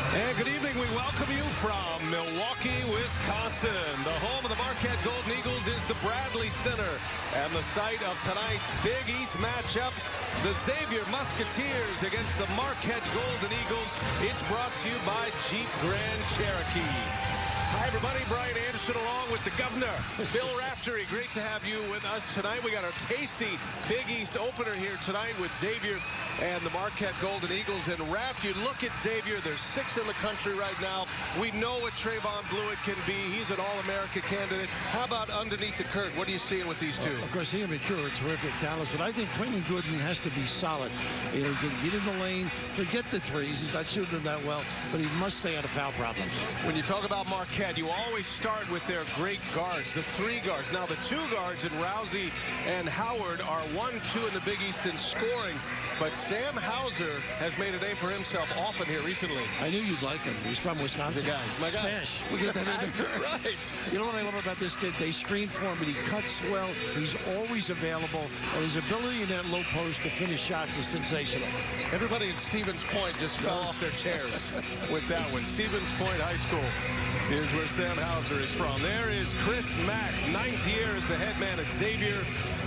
And good evening. We welcome you from Milwaukee, Wisconsin. The home of the Marquette Golden Eagles is the Bradley Center. And the site of tonight's Big East matchup, the Xavier Musketeers against the Marquette Golden Eagles. It's brought to you by Jeep Grand Cherokee. Hi, everybody. Brian Anderson along with the governor, Bill Raftery. Great to have you with us tonight. We got our tasty Big East opener here tonight with Xavier and the Marquette Golden Eagles. And Raft, you look at Xavier, there's 6 in the country right now. We know what Trevon Blueitt can be. He's an All-America candidate. How about underneath the curtain? What are you seeing with these two? Of course, he and Macura are terrific talents, but I think Quentin Gooden has to be solid. He can get in the lane, forget the threes. He's not shooting them that well, but he must stay out of foul problems. When you talk about Marquette, you always start with their great guards, the 3 guards. Now, the 2 guards in Rousey and Howard are 1-2 in the Big East in scoring, but Sam Hauser has made a name for himself often here recently. I knew you'd like him. He's from Wisconsin. The guy. He's my guy. Smash. We'll get that in there. Right. You know what I love about this kid? They screen for him, but he cuts well. He's always available, and his ability in that low post to finish shots is sensational. Everybody at Stevens Point just fell off their chairs with that one. Stevens Point High School is where Sam Hauser is from. There is Chris Mack, 9th year as the head man at Xavier.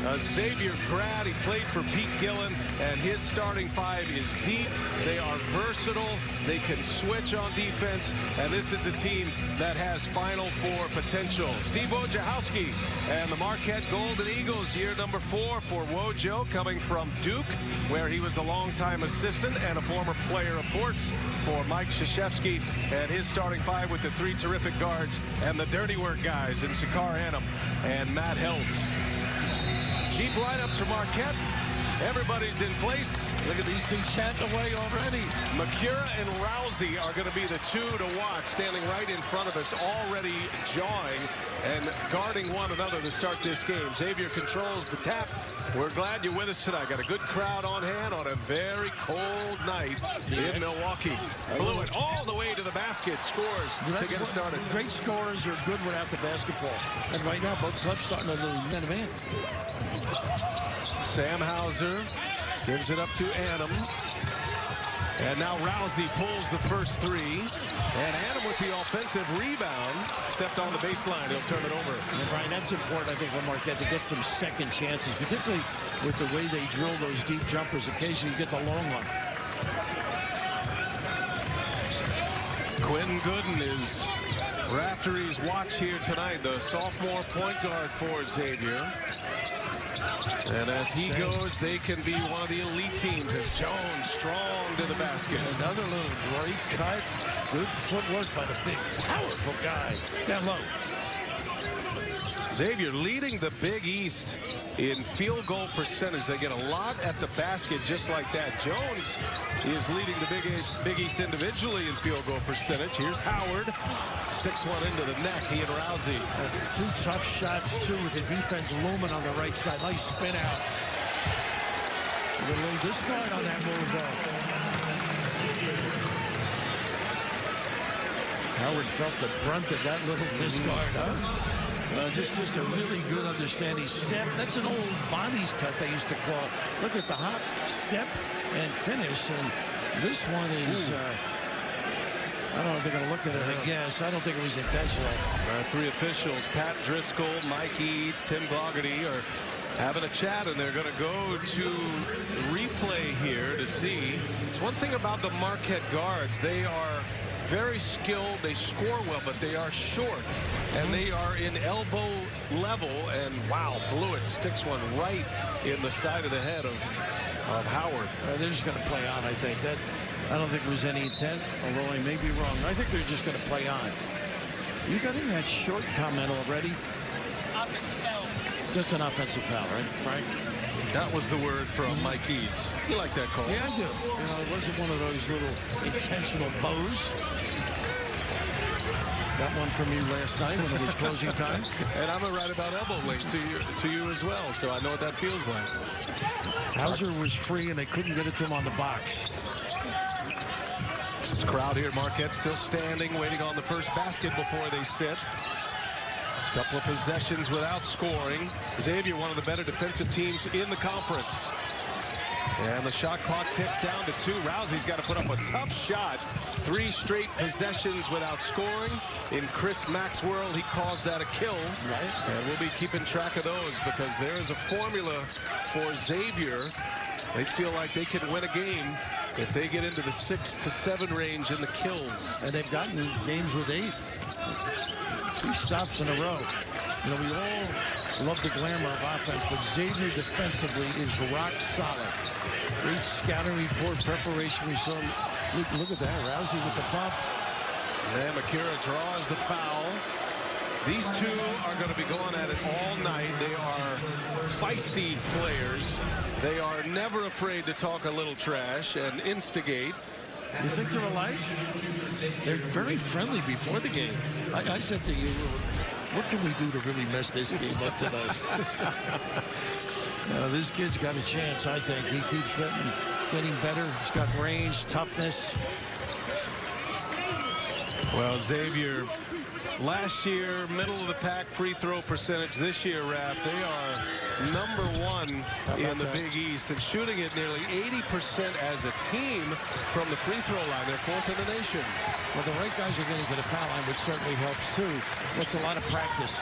A Xavier grad. He played for Pete Gillen, and his starting 5 is deep. They are versatile. They can switch on defense, and this is a team that has Final Four potential. Steve Wojciechowski and the Marquette Golden Eagles, year number 4 for Wojo, coming from Duke, where he was a longtime assistant and a former player, of course, for Mike Krzyzewski, and his starting 5 with the 3 terrific guards and the dirty work guys in Sakar Annam and Matt Helt. Jeep lineups for Marquette. Everybody's in place. Look at these 2 chatting away already. Macura and Rousey are going to be the 2 to watch, standing right in front of us, already jawing and guarding one another to start this game. Xavier controls the tap. We're glad you're with us tonight. Got a good crowd on hand on a very cold night in Milwaukee. Blueitt all the way to the basket, scores to get us started. Great scorers are good without the basketball. And right now, both clubs starting a little man-to-man. Sam Hauser gives it up to Annam. And now Rousey pulls the first 3. And Annam with the offensive rebound. Stepped on the baseline. He'll turn it over. And Brian, that's important, I think, for Marquette to get some second chances, particularly with the way they drill those deep jumpers. Occasionally you get the long one. Quentin Gooden is Raftery's watch here tonight, the sophomore point guard for Xavier. And as he goes, they can be one of the elite teams as Jones strong to the basket. Another little great cut. Good footwork by the big, powerful guy. Down low. Xavier leading the Big East in field goal percentage. They get a lot at the basket just like that. Jones is leading the Big East individually in field goal percentage. Here's Howard. Sticks one into the neck. He and Rousey. 2 tough shots, too, with the defense looming on the right side. Nice spin out. A little discard on that move, though. Howard felt the brunt of that little discard, huh? Just a really good understanding. Step, that's an old bodies cut they used to call. Look at the hop, step, and finish. And this one is, I don't know if they're going to look at it, I guess. I don't think it was intentional. 3 officials, Pat Driscoll, Mike Eads, Tim Gogarty are having a chat, and they're going to go to replay here to see. It's one thing about the Marquette guards. They are very skilled. They score well, but they are short. And they are in elbow level. And, wow, Blueitt sticks one right in the side of the head of Howard. They're just going to play on, I think. I don't think there was any intent, although I may be wrong. I think they're just going to play on. You got in that short comment already. Offensive foul. Just an offensive foul, right? That was the word from Mike Eads. You like that call? Yeah, I do. You know, it wasn't one of those little intentional bows. Got one from you last night when it was closing time. And I'm right about elbow length to you as well, so I know what that feels like. Hauser was free, and they couldn't get it to him on the box. This crowd here at Marquette still standing, waiting on the first basket before they sit. Couple of possessions without scoring. Xavier, one of the better defensive teams in the conference. And the shot clock ticks down to 2. Rousey's got to put up a tough shot. 3 straight possessions without scoring. In Chris Mack's world, he calls that a kill. Right. And we'll be keeping track of those because there is a formula for Xavier. They feel like they can win a game if they get into the 6 to 7 range in the kills. And they've gotten games with 8. 2 stops in a row. You know, we all love the glamour of offense, but Xavier defensively is rock solid. Great scouting report, preparation. We saw, look at that, Rousey with the bump. And Macura draws the foul. These two are going to be going at it all night. They are feisty players. They are never afraid to talk a little trash and instigate. You think they're alike? They're very friendly before the game. I said to you, what can we do to really mess this game up tonight? This kid's got a chance, I think. He keeps getting better. He's got range, toughness. Well, Xavier, last year, middle of the pack free throw percentage. This year, Raph, they are #1 in the Big East and shooting it nearly 80% as a team from the free throw line. They're 4th in the nation. Well, the right guys are getting to the foul line, which certainly helps, too. That's a lot of practice.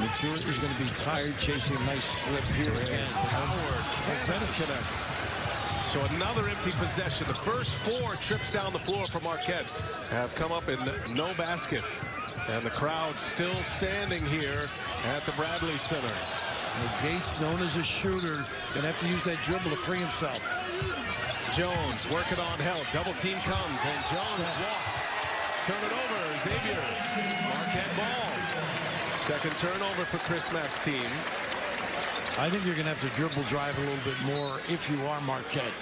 Macura is going to be tired chasing a nice slip here again. Howard cannot connect. So another empty possession. The first 4 trips down the floor for Marquette have come up in no basket. And the crowd still standing here at the Bradley Center. Gates, known as a shooter, going to have to use that dribble to free himself. Jones working on help. Double team comes, and Jones walks. Turn it over. Xavier. Marquette ball. Second turnover for Chris Mack's team. I think you're going to have to dribble drive a little bit more if you are Marquette.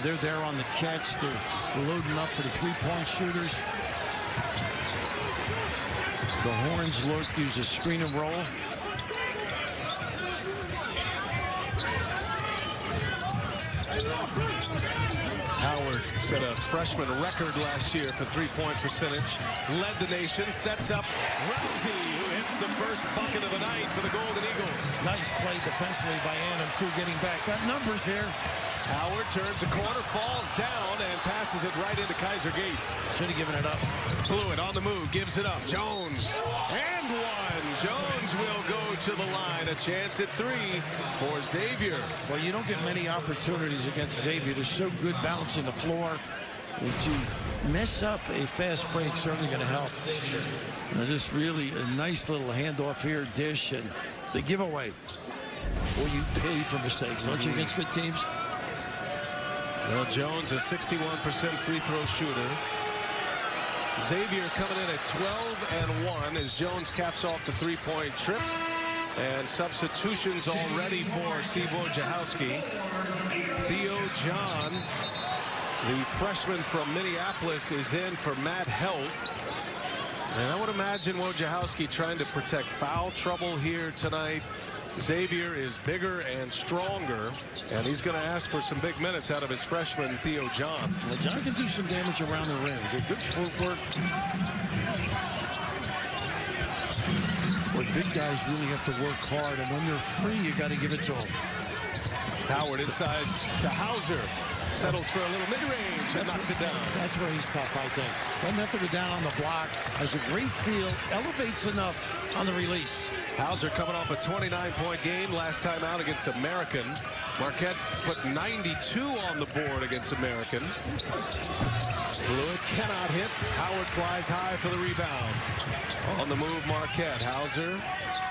They're there on the catch. They're loading up for the three-point shooters. The horns look, use a screen and roll. Howard set a freshman record last year for three-point percentage. Led the nation, sets up Rousey, who hits the first bucket of the night for the Golden Eagles. Nice play defensively by Annam, too, getting back. Got numbers here. Howard turns the corner, falls down, and passes it right into Kaiser Gates. Should have given it up. Blueitt on the move, gives it up. Jones, and one. Jones will go to the line. A chance at 3 for Xavier. Well, you don't get many opportunities against Xavier. They're so good balancing the floor. If you mess up a fast break, certainly going to help. Just really a nice little handoff here, dish, and the giveaway. Well, you pay for mistakes, don't you, against good teams? Well, Jones, a 61% free throw shooter. Xavier coming in at 12-1 as Jones caps off the three-point trip. And substitutions already for Steve Wojciechowski. Theo John, the freshman from Minneapolis, is in for Matt Helt. And I would imagine Wojciechowski trying to protect foul trouble here tonight. Xavier is bigger and stronger, and he's going to ask for some big minutes out of his freshman, Theo John. Well, John can do some damage around the rim. Good footwork. Where big guys really have to work hard, and when they're free, you got to give it to them. Howard inside to Hauser. Settles for a little mid-range and knocks it down. That's where he's tough, I think. Doesn't have to go down on the block. Has a great feel. Elevates enough on the release. Hauser coming off a 29-point game last time out against American. Marquette put 92 on the board against American. Blueitt cannot hit. Howard flies high for the rebound. On the move, Marquette. Hauser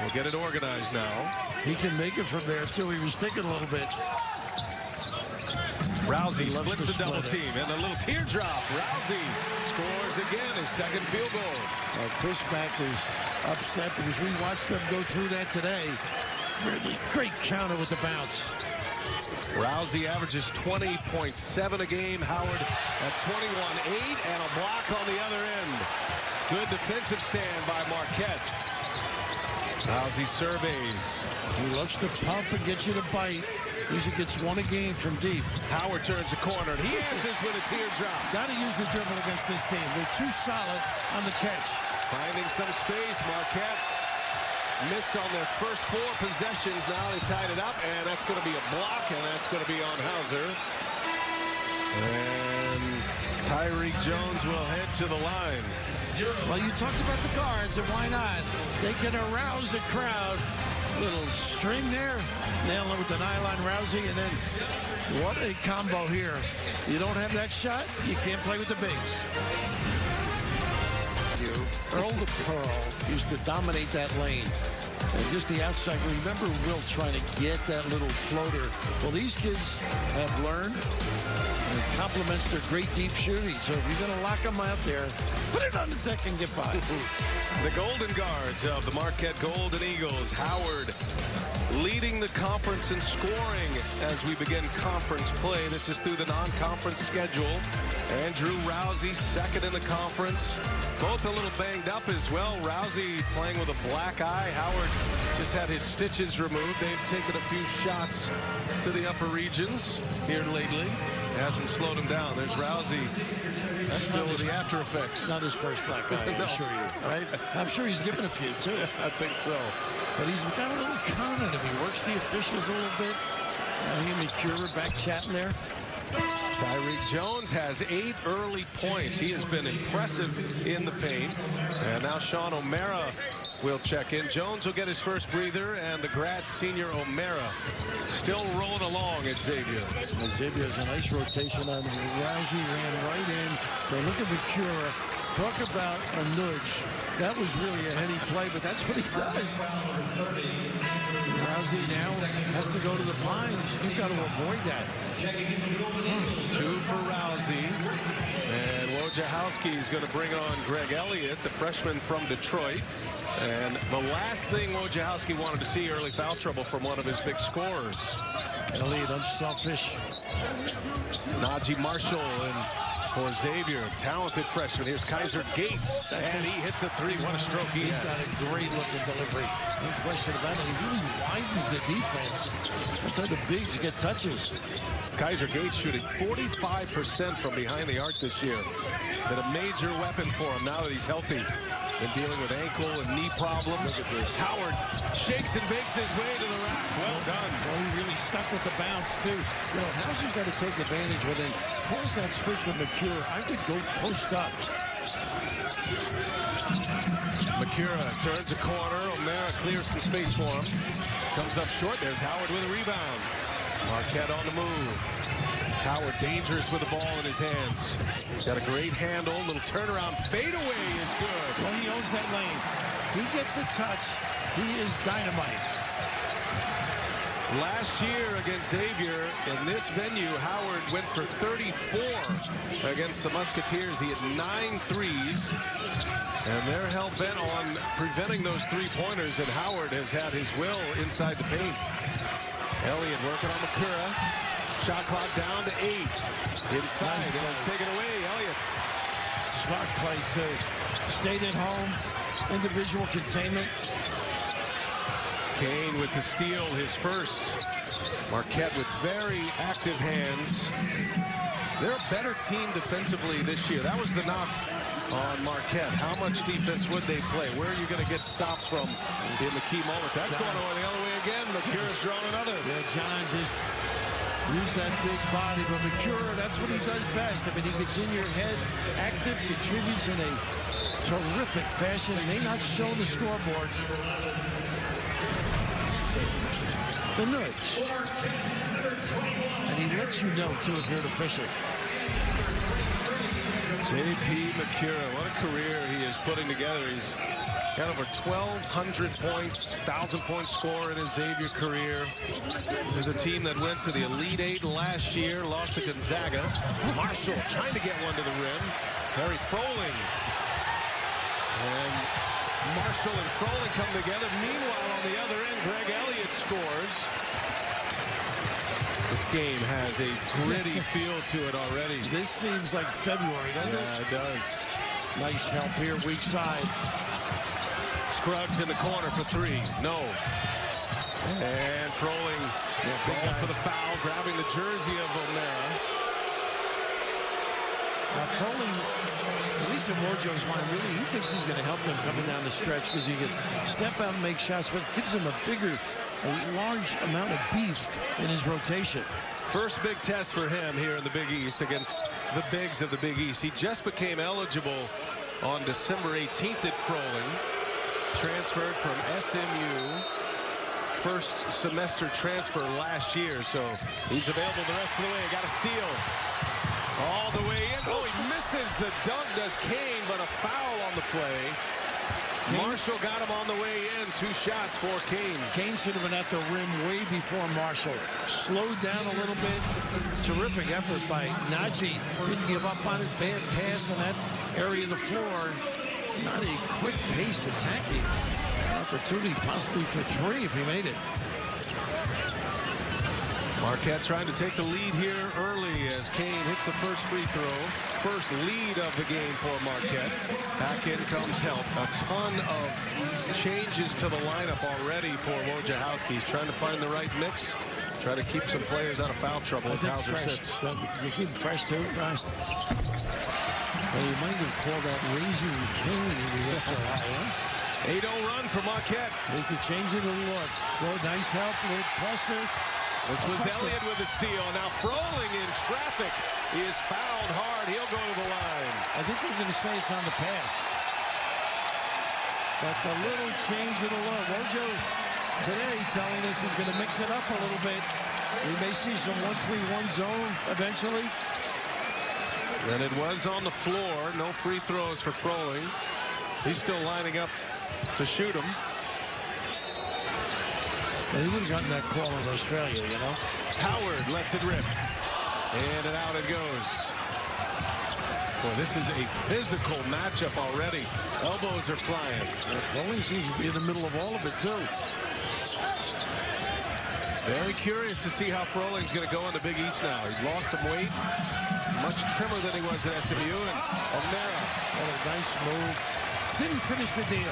will get it organized now. He can make it from there, too. He was thinking a little bit. Rousey splits the double team and a little teardrop. Rousey scores again his second field goal. Chris Mack is upset because we watched them go through that today. Really great counter with the bounce. Rousey averages 20.7 a game. Howard at 21-8 and a block on the other end. Good defensive stand by Marquette. Rousey surveys. He loves to pump and get you to bite. Usually gets one a game from deep. Howard turns the corner, and he answers with a teardrop. Got to use the dribble against this team. They're too solid on the catch. Finding some space, Marquette. missed on their first 4 possessions. Now they tied it up, and that's going to be a block, and that's going to be on Hauser. And Tyreek Jones will head to the line. Well, you talked about the guards, and why not? They can arouse the crowd. Little string there, nailing it with the nylon rousing, and then what a combo here. You don't have that shot, you can't play with the bigs. Earl the Pearl used to dominate that lane. And just the outside. Remember Will trying to get that little floater. Well, these kids have learned. And it complements their great deep shooting. So if you're going to lock them out there, put it on the deck and get by. The Golden Guards of the Marquette Golden Eagles. Howard leading the conference in scoring as we begin conference play. This is through the non-conference schedule. Andrew Rousey second in the conference. Both a little banged up as well. Rousey playing with a black eye. Howard just had his stitches removed. They've taken a few shots to the upper regions here lately. It hasn't slowed him down. There's Rousey. That's still with the after effects. Not his first black eye, I assure you. Right? I'm sure he's given a few, too. I think so. But he's got a little con in him. He works the officials a little bit. He and Macura back chatting there. Tyreek Jones has 8 early points. He has been impressive in the paint. And now Sean O'Mara will check in. Jones will get his first breather, and the grad senior O'Mara still rolling along at Xavier. And Xavier has a nice rotation on Rousey, ran right in. They look at Macura. Talk about a nudge. That was really a heady play, but that's what he does. Rousey now has to go to the Pines. You've got to avoid that. 2 for Rousey. And Wojciechowski is going to bring on Greg Elliott, the freshman from Detroit. And the last thing Wojciechowski wanted to see, early foul trouble from one of his big scorers. Elliott unselfish. Najee Marshall and for Xavier, talented freshman. Here's Kaiser Gates, and he hits a 3. What a stroke he has. He's got a great looking delivery. No question about it. He really widens the defense. That's how the bigs get touches. Kaiser Gates shooting 45% from behind the arc this year. Been a major weapon for him now that he's healthy. Been dealing with ankle and knee problems. Look at this. Howard shakes and bakes his way to the rack. Well done. Well, he really stuck with the bounce, too. You know, Hauser's got to take advantage with it. Pulls that switch with Macura. I would go post up. Macura turns a corner. O'Mara clears some space for him. Comes up short. There's Howard with a rebound. Marquette on the move. Howard dangerous with the ball in his hands. Got a great handle. Little turnaround. Fadeaway is good. Well, he owns that lane. He gets a touch. He is dynamite. Last year against Xavier in this venue, Howard went for 34 against the Musketeers. He had 9 threes. And they're hell-bent on preventing those 3-pointers, and Howard has had his will inside the paint. Elliott working on Macura. Shot clock down to 8. Inside, nice, and it's taken away. Elliott. Smart play, too. Stayed at home. Individual containment. Kane with the steal, his first. Marquette with very active hands. They're a better team defensively this year. That was the knock on Marquette. How much defense would they play? Where are you going to get stopped from in the key moments? That's going on the other way again. Macura's drawn another. Yeah, John just used that big body, but Macura, that's what he does best. I mean, he gets in your head, active, contributes in a terrific fashion. It may not show the scoreboard. The nudge. And he lets you know, too, if you're an official. J.P. Macura, what a career he is putting together. He's got over 1,200 points, 1,000-point score in his Xavier career. This is a team that went to the Elite 8 last year, lost to Gonzaga. Marshall trying to get one to the rim. Harry Froling. And Marshall and Froling come together. Meanwhile, on the other end, Greg Elliott scores. This game has a gritty feel to it already. This seems like February, doesn't it? Yeah, it does. Nice help here, weak side. Scruggs in the corner for 3. No. And Froling going for the foul, grabbing the jersey of O'Mara. Now, Froling least in Mojo's mind, really, he thinks he's going to help him coming down the stretch because he gets step out and make shots, but it gives him a large amount of beef in his rotation. First big test for him here in the Big East against the bigs of the Big East. He just became eligible on December 18th at Froling. Transferred from SMU. First semester transfer last year, so he's available the rest of the way. Got a steal. All the way in. Oh, he misses the dunk, does Kane, but a foul on the play. Marshall got him on the way in. 2 shots for Kane. Kane should have been at the rim way before Marshall. Slowed down a little bit. Terrific effort by Najee. Didn't give up on it. Bad pass on that area of the floor. Not a quick pace attacking. Opportunity possibly for 3 if he made it. Marquette trying to take the lead here early as Kane hits the first free throw. First lead of the game for Marquette. Back in comes help. A ton of changes to the lineup already for Wojciechowski. He's trying to find the right mix. Try to keep some players out of foul trouble as Hauser sits. You keep it fresh too, guys. Well, you might have called that raising Kane. 8-0 run for Marquette. There's the change of the look. Well, nice help, little pressure. This was Elliott with a steal. Now Froling in traffic. He is fouled hard. He'll go to the line. I think we're going to say it's on the pass. But the little change of the look. Wojo today telling us he's going to mix it up a little bit. We may see some 1-3-1 zone eventually. And it was on the floor. No free throws for Froling. He's still lining up to shoot him. He would have gotten that call in Australia, you know. Howard lets it rip. And out it goes. Boy, this is a physical matchup already. Elbows are flying. Froling seems to be in the middle of all of it, too. Very curious to see how Froling's going to go in the Big East now. He lost some weight. Much trimmer than he was at SMU. And O'Mara. What a nice move. Didn't finish the deal.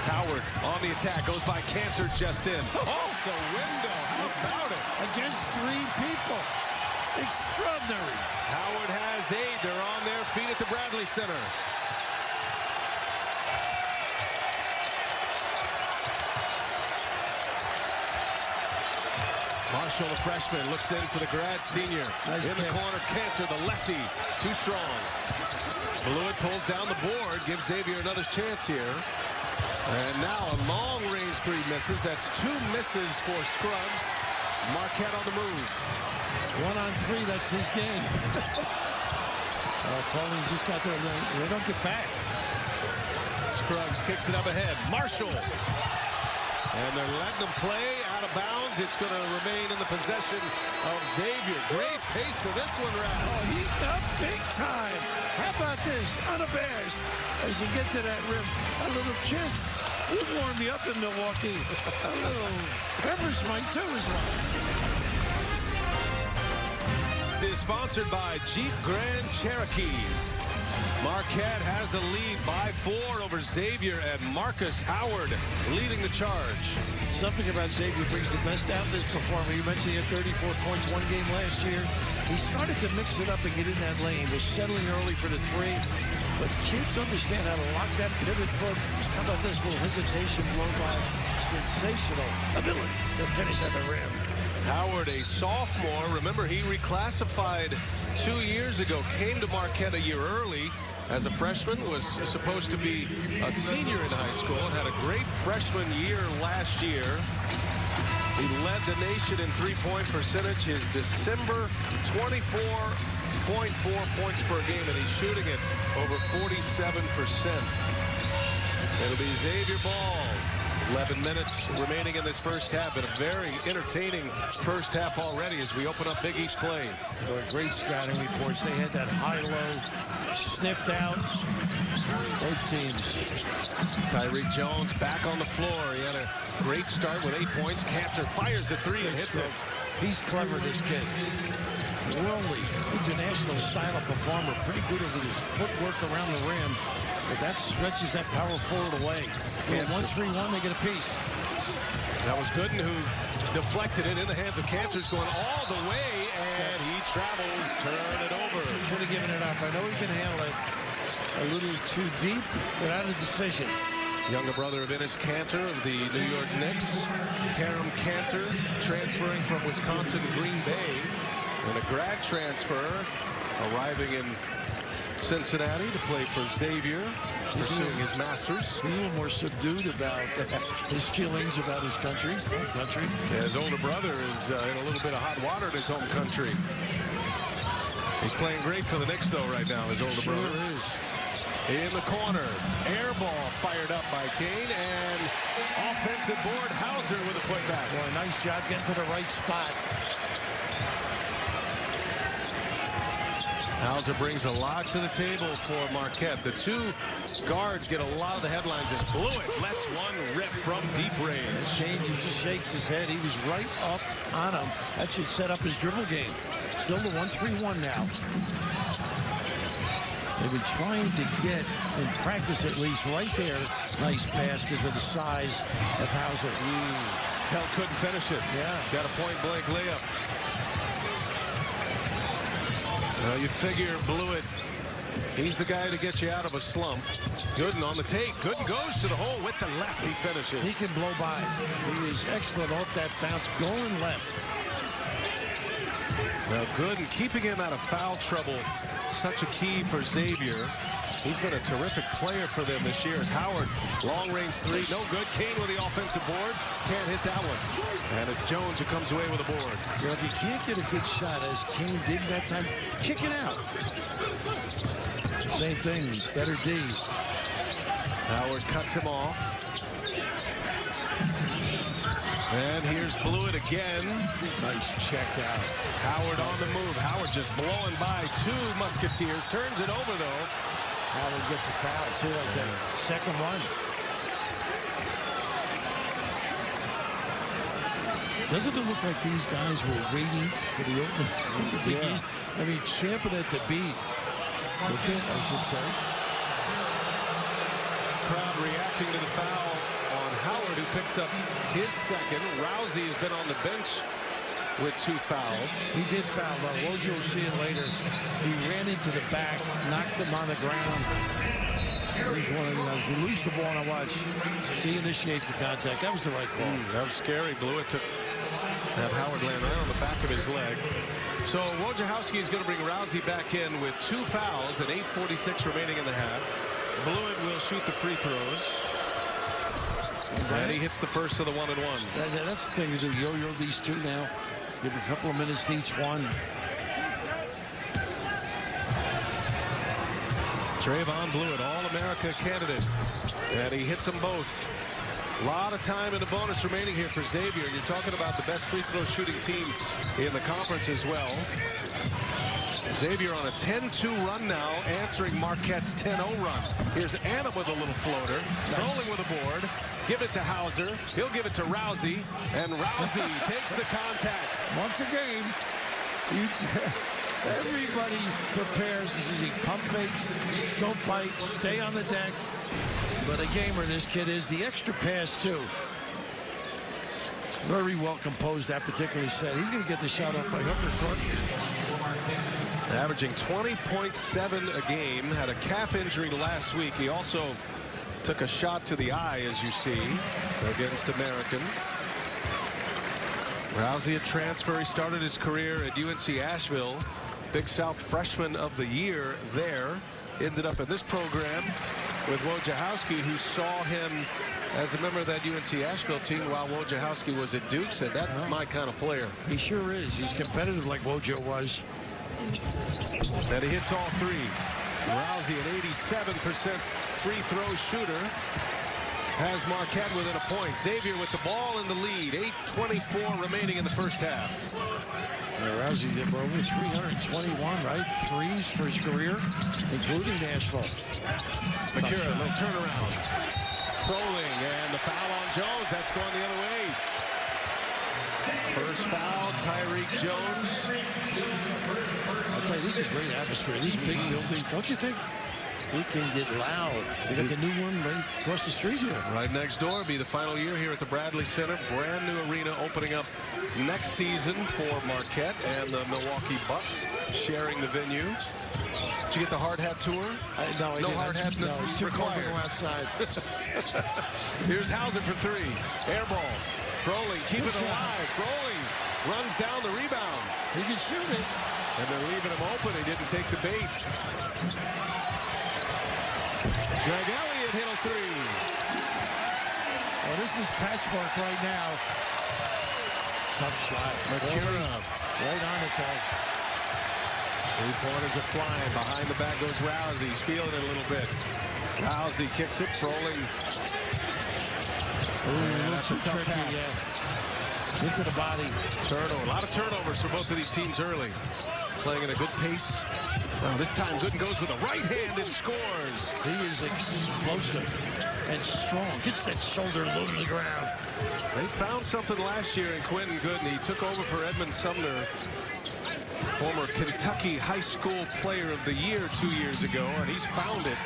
Howard on the attack, goes by Cantor just in. Off the window, how about it? Against 3 people. Extraordinary. Howard has 8. They're on their feet at the Bradley Center. Marshall, the freshman, looks in for the grad senior. Nice in the kick. corner, Cantor, the lefty, too strong. Blueitt pulls down the board, gives Xavier another chance here. And now a long-range 3 misses. That's 2 misses for Scruggs. Marquette on the move. 1 on 3, that's his game. Froling just got there. They don't get back. Scruggs kicks it up ahead. Marshall. And they're letting them play out of bounds. It's going to remain in the possession of Xavier. Great pace to this one, Rad. Oh, he's up big time. How about this? Unabashed. As you get to that rim, a little kiss. Would warm you up in Milwaukee. A little beverage might too as well. It is sponsored by Jeep Grand Cherokee. Marquette has the lead by 4 over Xavier, and Marcus Howard leading the charge. Something about Xavier brings the best out of this performer. You mentioned he had 34 points 1 game last year. He started to mix it up and get in that lane. Was settling early for the 3. But kids understand how to lock that pivot foot. How about this little hesitation blow by? Sensational ability to finish at the rim. Howard, a sophomore. Remember, he reclassified 2 years ago. Came to Marquette a year early. As a freshman, was supposed to be a senior in high school and had a great freshman year last year. He led the nation in three-point percentage. His December 24.4 points per game, and he's shooting it over 47%. It'll be Xavier ball. 11 minutes remaining in this first half, but a very entertaining first half already as we open up Big East play. Great scouting reports. They had that high-low sniffed out. Both teams. Tyreek Jones back on the floor. He had a great start with 8 points. Cantor fires a 3 and hits it. He's clever, this kid. Worldly, international style of performer. Pretty good with his footwork around the rim. But that stretches that power forward away. 1-3-1, they get a piece. That was Gooden who deflected it in the hands of Cantor's, going all the way, and he travels, turn it over. Should have given it up. I know he can handle it. a little too deep without a decision. Younger brother of Enes Kanter of the New York Knicks. Karam Kanter transferring from Wisconsin Green Bay. And a grad transfer arriving in Cincinnati to play for Xavier, pursuing his master's. He's a little more subdued about his feelings about his country. Yeah, his older brother is in a little bit of hot water in his home country. He's playing great for the Knicks, though, right now, his older brother. Sure is. In the corner, air ball fired up by Kane, and offensive board, Hauser with a putback. Boy, nice job getting to the right spot. Hauser brings a lot to the table for Marquette. The two guards get a lot of the headlines as Blueitt lets one rip from deep range. Kane just shakes his head. He was right up on him. That should set up his dribble game. Still the 1-3-1 now. They've been trying to get, in practice at least, right there. Nice pass because of the size of Hauser. Hell couldn't finish it. Yeah. Got a point-blank layup. Well, you figure Blueitt, he's the guy to get you out of a slump. Gooden on the take. Gooden goes to the hole with the left. He finishes. He can blow by. He is excellent off that bounce, going left. Well, Gooden keeping him out of foul trouble. Such a key for Xavier. He's been a terrific player for them this year. As Howard, long-range three, no good. Kane with the offensive board. Can't hit that one. And it's Jones who comes away with a board. Well, if you can't get a good shot, as Kane did that time, kick it out. Same thing, better D. Howard cuts him off. And here's Blueitt again. Nice check out. Howard on the move. Howard just blowing by two Musketeers. Turns it over, though. Howard gets a foul, too, like that second one. Doesn't it look like these guys were waiting for the open to the East? I mean, champing at the beat. The bit, I should say. Crowd reacting to the foul on Howard, who picks up his second. Rousey has been on the bench with two fouls. He did foul, though. Wojo will see it later. He ran into the back, knocked him on the ground. He's one of those. He loses the ball on a watch. So he initiates the contact. That was the right call. That was scary. Blueitt took that Howard land right on the back of his leg. So Wojciechowski is going to bring Rousey back in with two fouls and 8:46 remaining in the half. Blueitt will shoot the free throws. And he hits the first of the 1-and-1. That's the thing to do. Yo-yo these two now. Give a couple of minutes to each one. Trevon Blueitt, All-America candidate. And he hits them both. A lot of time in the bonus remaining here for Xavier. You're talking about the best free throw shooting team in the conference as well. Xavier on a 10-2 run now, answering Marquette's 10-0 run. Here's Anna with a little floater, rolling with a board. Give it to Hauser. He'll give it to Rousey, and Rousey takes the contact. Once again, everybody prepares. This is pump fakes, don't bite, stay on the deck. But a gamer this kid is. The extra pass, too. Very well composed, that particular set. He's going to get the shot up by Hooker. Averaging 20.7 a game. Had a calf injury last week. He also took a shot to the eye, as you see, against American. Rousey, a transfer. He started his career at UNC Asheville. Big South Freshman of the Year there. Ended up in this program with Wojciechowski, who saw him as a member of that UNC Asheville team while Wojciechowski was at Duke. Said, that's my kind of player. He sure is. He's competitive like Wojo was. And he hits all three. Rousey, an 87% free throw shooter, has Marquette within a point. Xavier with the ball in the lead. 8:24 remaining in the first half. Rousey did over 321, right? Threes for his career, including Nashville. Macura, no turnaround. Froling, and the foul on Jones. That's going the other way. First foul, Tyreek Jones. I'll tell you, this is a great atmosphere. This big building, don't you think? He can get loud. They got the new one right across the street here. Right next door. Be the final year here at the Bradley Center. Brand new arena opening up next season for Marquette and the Milwaukee Bucks sharing the venue. Did you get the hard hat tour? No, no hard hat no, it's too cold to required. go outside. Here's Hauser for three. Air ball. Froling, keep it alive. Froling runs down the rebound. He can shoot it. And they're leaving him open. He didn't take the bait. Greg Elliott hit a three. Oh, this is patchwork right now. Tough shot. Macura. Right on it, though. 3-pointers are flying. Behind the back goes Rousey. He's feeling it a little bit. Rousey kicks it. Froling. Ooh, that's a tough pass. Yeah. Into the body. Turnover. A lot of turnovers for both of these teams early. Playing at a good pace. Well, this time Gooden goes with a right hand and scores. He is explosive and strong. Gets that shoulder low to the ground. They found something last year in Quentin Gooden. He took over for Edmund Sumner, former Kentucky High School Player of the Year 2 years ago, and he's found it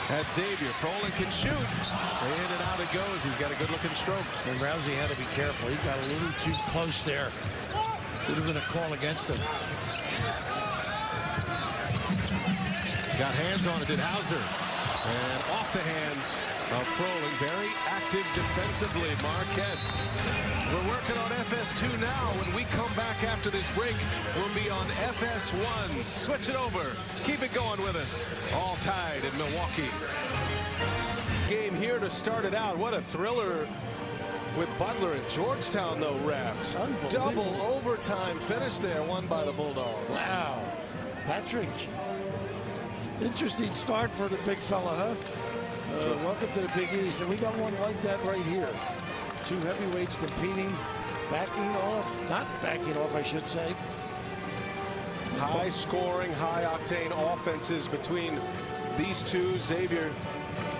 at Xavier. Froling can shoot. In and out it goes. He's got a good-looking stroke. And Rousey had to be careful. He got a little too close there. Would have been a call against him. Got hands on it, did Hauser. And off the hands of Froling. Very active defensively, Marquette. We're working on FS2 now. When we come back after this break, we'll be on FS1. Switch it over. Keep it going with us. All tied in Milwaukee. Game here to start it out. What a thriller with Butler and Georgetown, though, wrapped. Double overtime finish there, won by the Bulldogs. Wow. Patrick. Interesting start for the big fella, huh? Welcome to the Big East. And we got one like that right here. Two heavyweights competing, backing off. Not backing off, I should say. High scoring, high octane offenses between these two. Xavier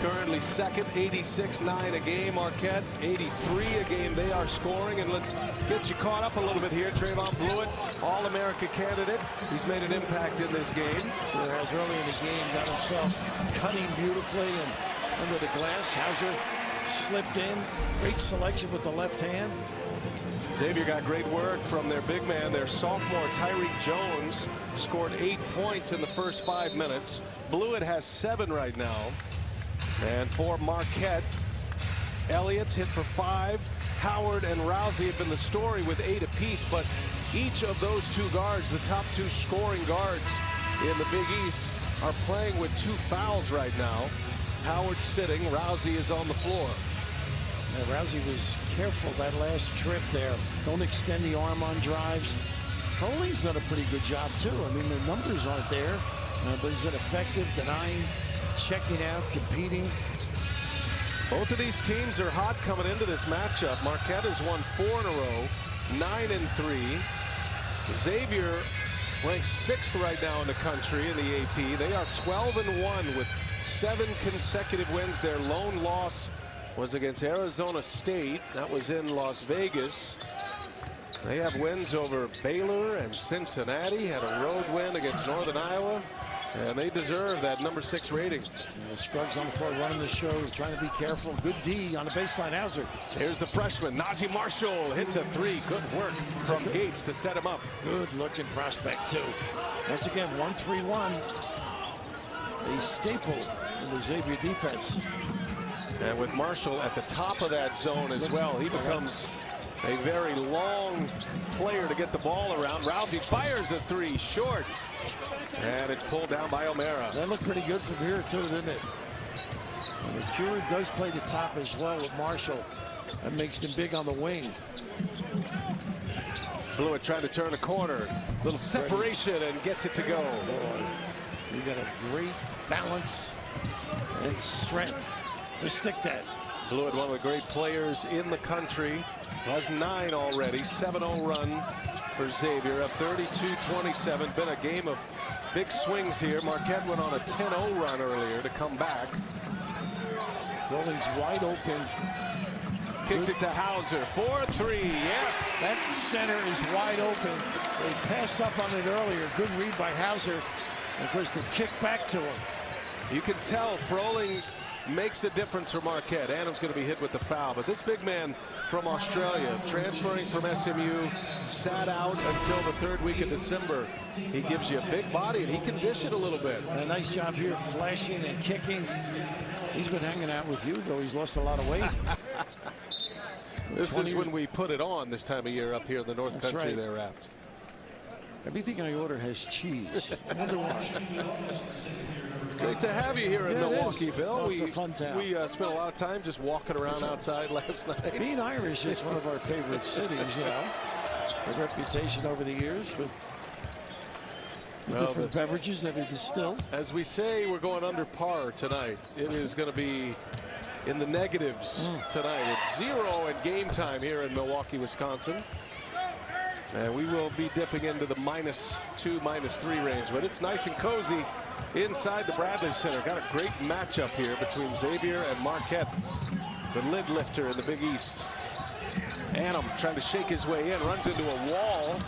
currently second, 86-9 a game. Marquette 83 a game. They are scoring, and let's get you caught up a little bit here. Trevon Blueitt, All-America candidate. He's made an impact in this game. Sure has early in the game, got himself cutting beautifully and under the glass. Hauser slipped in. Great selection with the left hand. Xavier got great work from their big man. Their sophomore Tyreek Jones scored 8 points in the first 5 minutes. Blueitt has 7 right now. And for Marquette, Elliott's hit for 5. Howard and Rousey have been the story with 8 apiece, but each of those two guards, the top 2 scoring guards in the Big East, are playing with 2 fouls right now. Howard sitting, Rousey is on the floor. Now, Rousey was careful that last trip there. Don't extend the arm on drives. Froling's done a pretty good job, too. I mean, the numbers aren't there, but he's been effective, denying, checking out, competing. Both of these teams are hot coming into this matchup. Marquette has won 4 in a row, 9-3. Xavier ranks 6th right now in the country in the AP. They are 12-1 with 7 consecutive wins. Their lone loss was against Arizona State. That was in Las Vegas. They have wins over Baylor and Cincinnati. Had a road win against Northern Iowa. And they deserve that number 6 rating. Scruggs on the floor running the show, trying to be careful. Good D on the baseline. Hauser. Here's the freshman, Najee Marshall, hits a 3. Good work from Gates to set him up. Good looking prospect, too. Once again, 1-3-1. A staple in the Xavier defense. And with Marshall at the top of that zone as well, he becomes a very long player to get the ball around. Rousey fires a 3 short. And it's pulled down by O'Mara. That looked pretty good from here, too, didn't it? And Macura does play the top as well with Marshall. That makes him big on the wing. Blueitt trying to turn a corner. Little separation and gets it to go. Boy, you got a great balance and strength to stick that. Blueitt, one of the great players in the country, has 9 already. 7-0 run for Xavier, up 32-27. Been a game of big swings here. Marquette went on a 10-0 run earlier to come back. Building's wide open. Kicks it to Hauser. 4-3. Yes. That center is wide open. They passed up on it earlier. Good read by Hauser. And of course, the kick back to him. You can tell Froling makes a difference for Marquette. Adams going to be hit with the foul, but this big man from Australia, transferring from SMU, sat out until the 3rd week of December. He gives you a big body, and he can dish it a little bit. A nice job here, flashing and kicking. He's been hanging out with you, though he's lost a lot of weight. This is when we put it on this time of year up here in the North That's Country right. there, Raft. Everything I order has cheese. I wonder why. It's great to have you here in Milwaukee, Bill. It's a fun town. We spent a lot of time just walking around outside last night. Being Irish, it's one of our favorite cities, you know. A reputation over the years with the different beverages that are distilled. As we say, we're going under par tonight. It is going to be in the negatives tonight. It's 0 at game time here in Milwaukee, Wisconsin. And we will be dipping into the -2, -3 range. But it's nice and cozy inside the Bradley Center. Got a great matchup here between Xavier and Marquette, the lid lifter in the Big East. Adam trying to shake his way in, runs into a wall.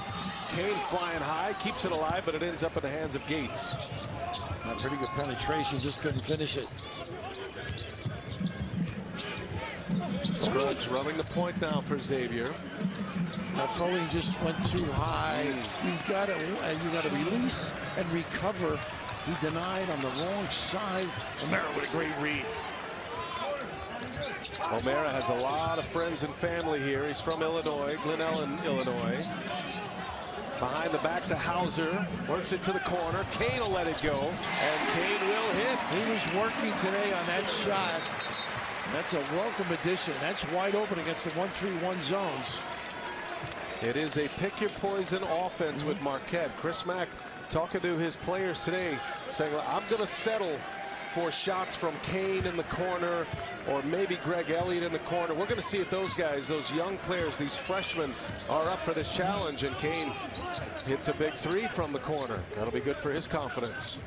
Kane flying high, keeps it alive, but it ends up in the hands of Gates. Pretty good penetration, just couldn't finish it. Scruggs running the point now for Xavier. Now Froling just went too high. You've got to release and recover. He denied on the wrong side. O'Mara with a great read. O'Mara has a lot of friends and family here. He's from Illinois, Glen Ellen, Illinois. Behind the back to Hauser, works it to the corner. Kane will let it go, and Kane will hit. He was working today on that shot. That's a welcome addition. That's wide open against the 1-3-1 zones. It is a pick your poison offense with Marquette. Chris Mack talking to his players today, saying, I'm going to settle for shots from Kane in the corner or maybe Greg Elliott in the corner. We're going to see if those guys, those young players, these freshmen are up for this challenge. And Kane hits a big 3 from the corner. That'll be good for his confidence.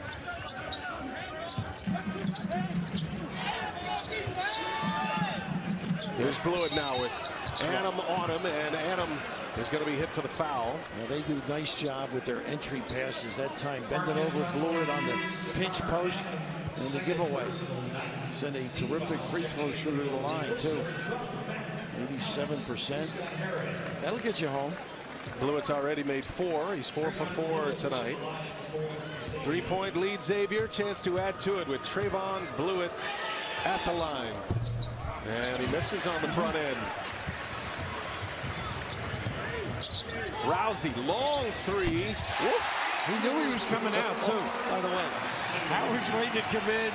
Here's Blueitt now with Adam on him, and Adam is going to be hit for the foul. Now they do a nice job with their entry passes that time. Bending over Blueitt on the pinch post and the giveaway. Send a terrific free throw shooter to the line, too. 87%. That'll get you home. Blueitt's already made 4. He's 4 for 4 tonight. 3-point lead, Xavier. Chance to add to it with Trevon Blueitt at the line. And he misses on the front end. Rousey, long 3. Whoop. He knew he was coming out, too, by the way. Howard's waiting to come in.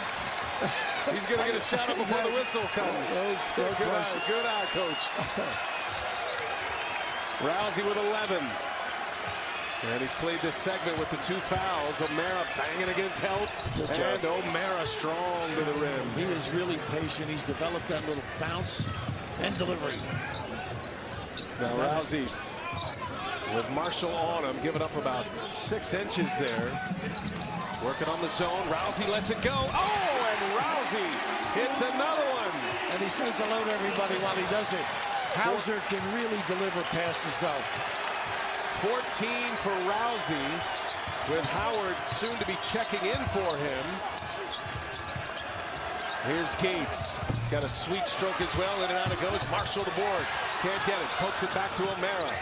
He's going to get a shot up before the whistle comes. Good eye, coach. Rousey with 11. And he's played this segment with the 2 fouls. O'Mara banging against help. And O'Mara strong to the rim. He is really patient. He's developed that little bounce and delivery. Now Rousey with Marshall on him, giving up about 6 inches there. Working on the zone. Rousey lets it go. Oh, and Rousey hits another one. And he says hello to everybody while he does it. Hauser can really deliver passes, though. 14 for Rousey, with Howard soon to be checking in for him. Here's Gates. Got a sweet stroke as well. In and out it goes. Marshall the board. Can't get it. Pokes it back to O'Mara.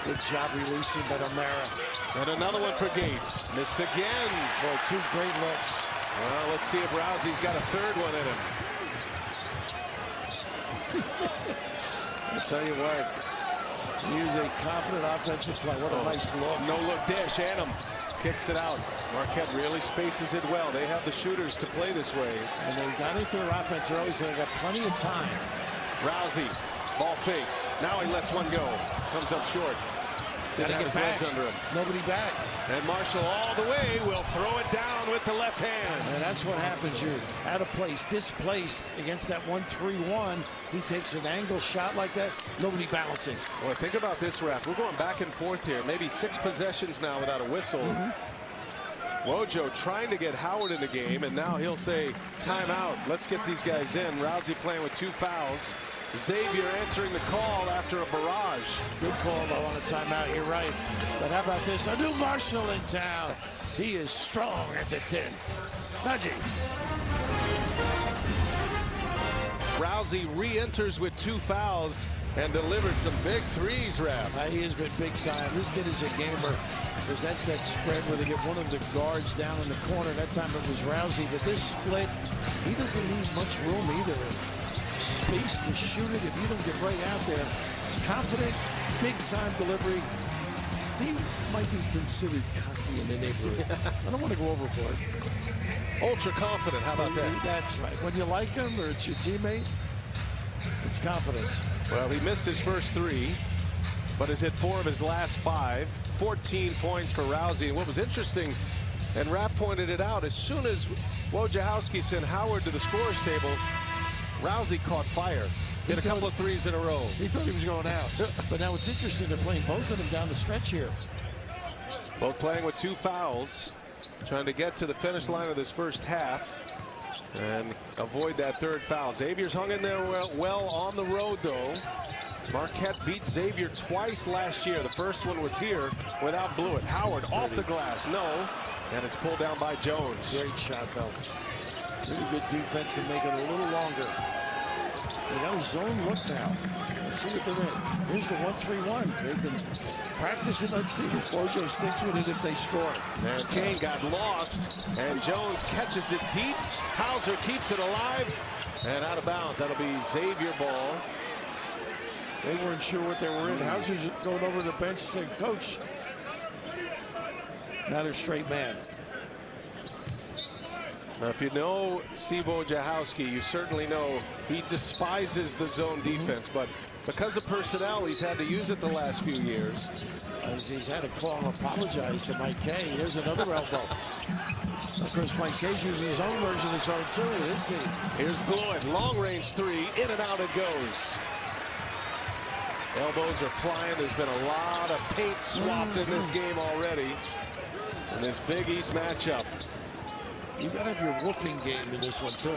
Good job releasing by O'Mara. And another one for Gates. Missed again. Boy, 2 great looks. Well, let's see if Rousey's got a 3rd one in him. I'll tell you what. He is a confident offensive player. What a nice look. No look dish. Adam kicks it out. Marquette really spaces it well. They have the shooters to play this way. And they got into their offense early, so they got plenty of time. Rousey, ball fake. Now he lets one go. Comes up short. Didn't have his legs under him. Nobody back. And Marshall all the way will throw it down with the left hand. And that's what happens. You're out of place, displaced against that 1-3-1. He takes an angle shot like that. Nobody balancing. Well, think about this, Rap. We're going back and forth here. Maybe 6 possessions now without a whistle. Wojo trying to get Howard in the game, and now he'll say, timeout. Let's get these guys in. Rousey playing with 2 fouls. Xavier answering the call after a barrage. Good call, though, on a timeout. You're right. But how about this? A new Marshall in town. He is strong at the 10. Nudgy. Rousey re-enters with 2 fouls and delivered some big threes, Rap. He has been big time. This kid is a gamer. Because that's that spread where they get one of the guards down in the corner. That time it was Rousey. But this split, he doesn't leave much room either. Space to shoot it if you don't get right out there. Confident, big-time delivery. He might be considered cocky in the neighborhood. I don't want to go overboard. Ultra confident, how about that? That's right. When you like him or it's your teammate, it's confidence. Well, he missed his first 3, but has hit 4 of his last 5. 14 points for Rousey. And what was interesting, and Rapp pointed it out, as soon as Wojciechowski sent Howard to the scorer's table, Rousey caught fire. Hit a couple of 3s in a row. He thought he was going out. But now it's interesting, they're playing both of them down the stretch here. Both playing with 2 fouls. Trying to get to the finish line of this first half and avoid that 3rd foul. Xavier's hung in there well on the road, though. Marquette beat Xavier twice last year. The first one was here without Blueitt. Howard off the glass. No. And it's pulled down by Jones. Great shot, though. Really good defense to make it a little longer. They got a zone look now. Let's see what they're in. Here's the 1-3-1. They've been practicing. Let's see if Flojo sticks with it if they score. And Kane got lost, and Jones catches it deep. Hauser keeps it alive and out of bounds. That'll be Xavier ball. They weren't sure what they were in. Hauser's going over the bench saying, Coach, not a straight man. Now, if you know Steve Wojciechowski, you certainly know he despises the zone defense, but because of personnel, he's had to use it the last few years. He's had to call and apologize to Mike Kay. Here's another elbow. Of course, Mike Kay's using his own version of his own too. Here's Blueitt, long range 3, in and out it goes. Elbows are flying. There's been a lot of paint swapped in this game already in this Big East matchup. You got to have your woofing game in this one, too.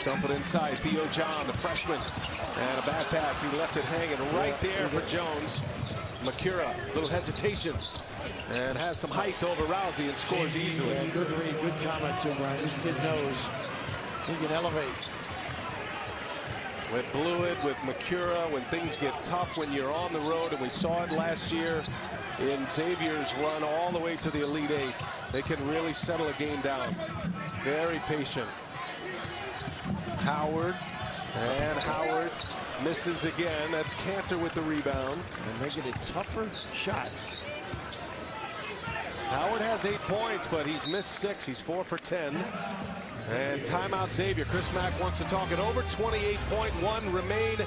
Dump it inside. Theo John, the freshman. And a bad pass. He left it hanging right there for Jones. Macura, little hesitation. And has some height over Rousey and scores easily. Yeah, good read, good comment, too, Brian. This kid knows he can elevate. With Blueitt, with Macura, when things get tough, when you're on the road, and we saw it last year in Xavier's run all the way to the Elite 8. They can really settle a game down. Very patient. Howard, and Howard misses again. That's Cantor with the rebound. And making it tougher shots. Howard has 8 points, but he's missed 6. He's 4 for 10. And timeout Xavier. Chris Mack wants to talk it over. 28.1 remain.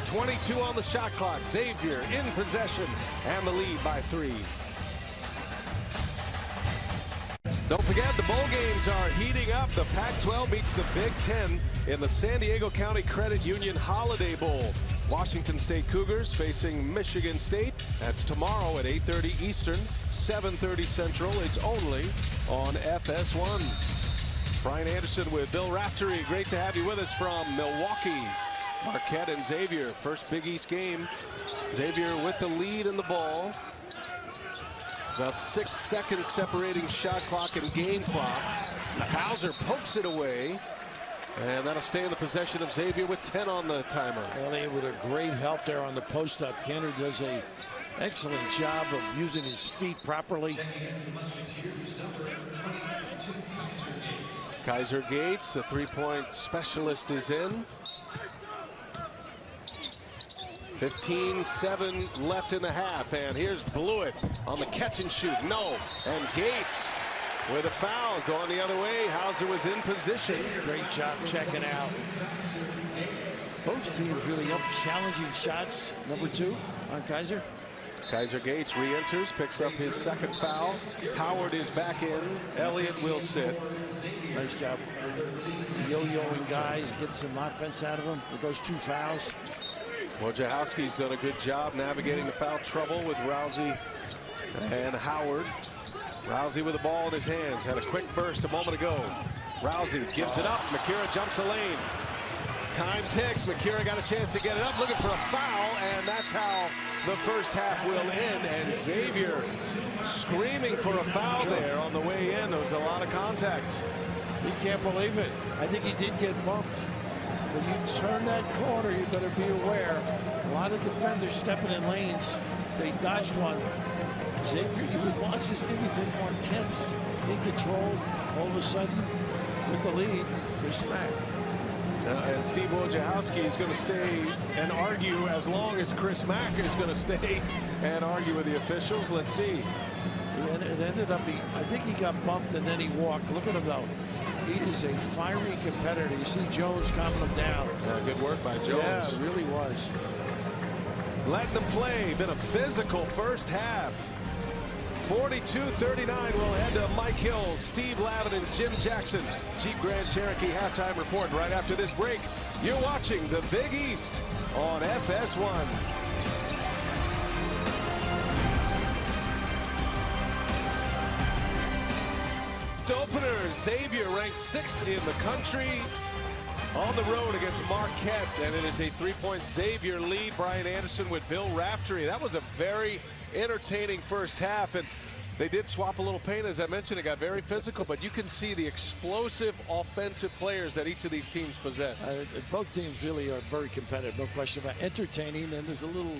22 on the shot clock. Xavier in possession and the lead by 3. Don't forget, the bowl games are heating up. The Pac-12 meets the Big Ten in the San Diego County Credit Union Holiday Bowl. Washington State Cougars facing Michigan State. That's tomorrow at 8:30 Eastern, 7:30 Central. It's only on FS1. Brian Anderson with Bill Raftery. Great to have you with us from Milwaukee. Marquette and Xavier, first Big East game. Xavier with the lead in the ball. About 6 seconds separating shot clock and game clock. Hauser pokes it away. And that'll stay in the possession of Xavier with 10 on the timer. Elliott with a great help there on the post-up. Cantor does an excellent job of using his feet properly. Kaiser Gates, the three-point specialist, is in. 15-7 left in the half, and here's Blueitt on the catch and shoot. No, and Gates with a foul going the other way. Hauser was in position. Great job checking out. Both teams really up challenging shots. Number 2 on Kaiser. Kaiser Gates re-enters, picks up his second foul. Howard is back in. Elliott will sit. Nice job. Yo-yoing guys, get some offense out of them with those 2 fouls. Wojciechowski's done a good job navigating the foul trouble with Rousey and Howard. Rousey with the ball in his hands. Had a quick burst a moment ago. Rousey gives it up. Macura jumps the lane. Time ticks. Macura got a chance to get it up, looking for a foul, and that's how the first half will end. And Xavier screaming for a foul there on the way in. There was a lot of contact. He can't believe it. I think he did get bumped. When you turn that corner, you better be aware. A lot of defenders stepping in lanes. They dodged one. Xavier, you would watch this game. You think Marquette's in control. All of a sudden, with the lead, they're smacked. And Steve Wojciechowski is going to stay and argue as long as Chris Mack is going to stay and argue with the officials. Let's see. It ended up, I think he got bumped and then he walked. Look at him, though. He is a fiery competitor. You see Jones calming him down. Good work by Jones. Yeah, it really was. Letting them play. Been a physical first half. 42-39. We'll head to Mike Hill, Steve Lavin, and Jim Jackson. Jeep Grand Cherokee halftime report right after this break. You're watching the Big East on FS1. Opener, Xavier ranked 6th in the country on the road against Marquette, and it is a 3-point Xavier lead. Brian Anderson with Bill Raftery. That was a very entertaining first half, and they did swap a little paint. As I mentioned, it got very physical, but you can see the explosive offensive players that each of these teams possess. Both teams really are very competitive, no question about it. Entertaining, and there's a little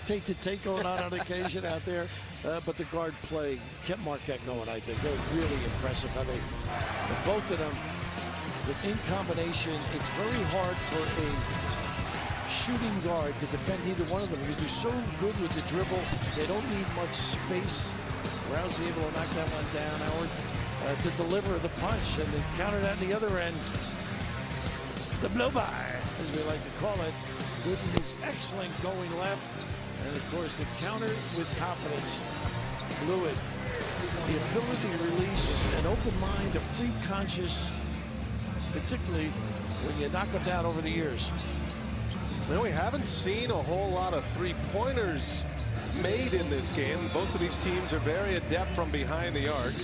take going on occasion out there. But the guard play kept Marquette going, I think. They're really impressive how they, both of them, in combination, it's very hard for a shooting guard to defend either one of them because they're so good with the dribble. They don't need much space. Rousey able to knock that one down, Howard, to deliver the punch, and they counter that on the other end. The blow-by, as we like to call it. Gooden is excellent going left. And, of course, the counter with confidence. Blueitt, the ability to release an open mind, a free conscious, particularly when you knock them down over the years. Well, we haven't seen a whole lot of three-pointers made in this game. Both of these teams are very adept from behind the arc.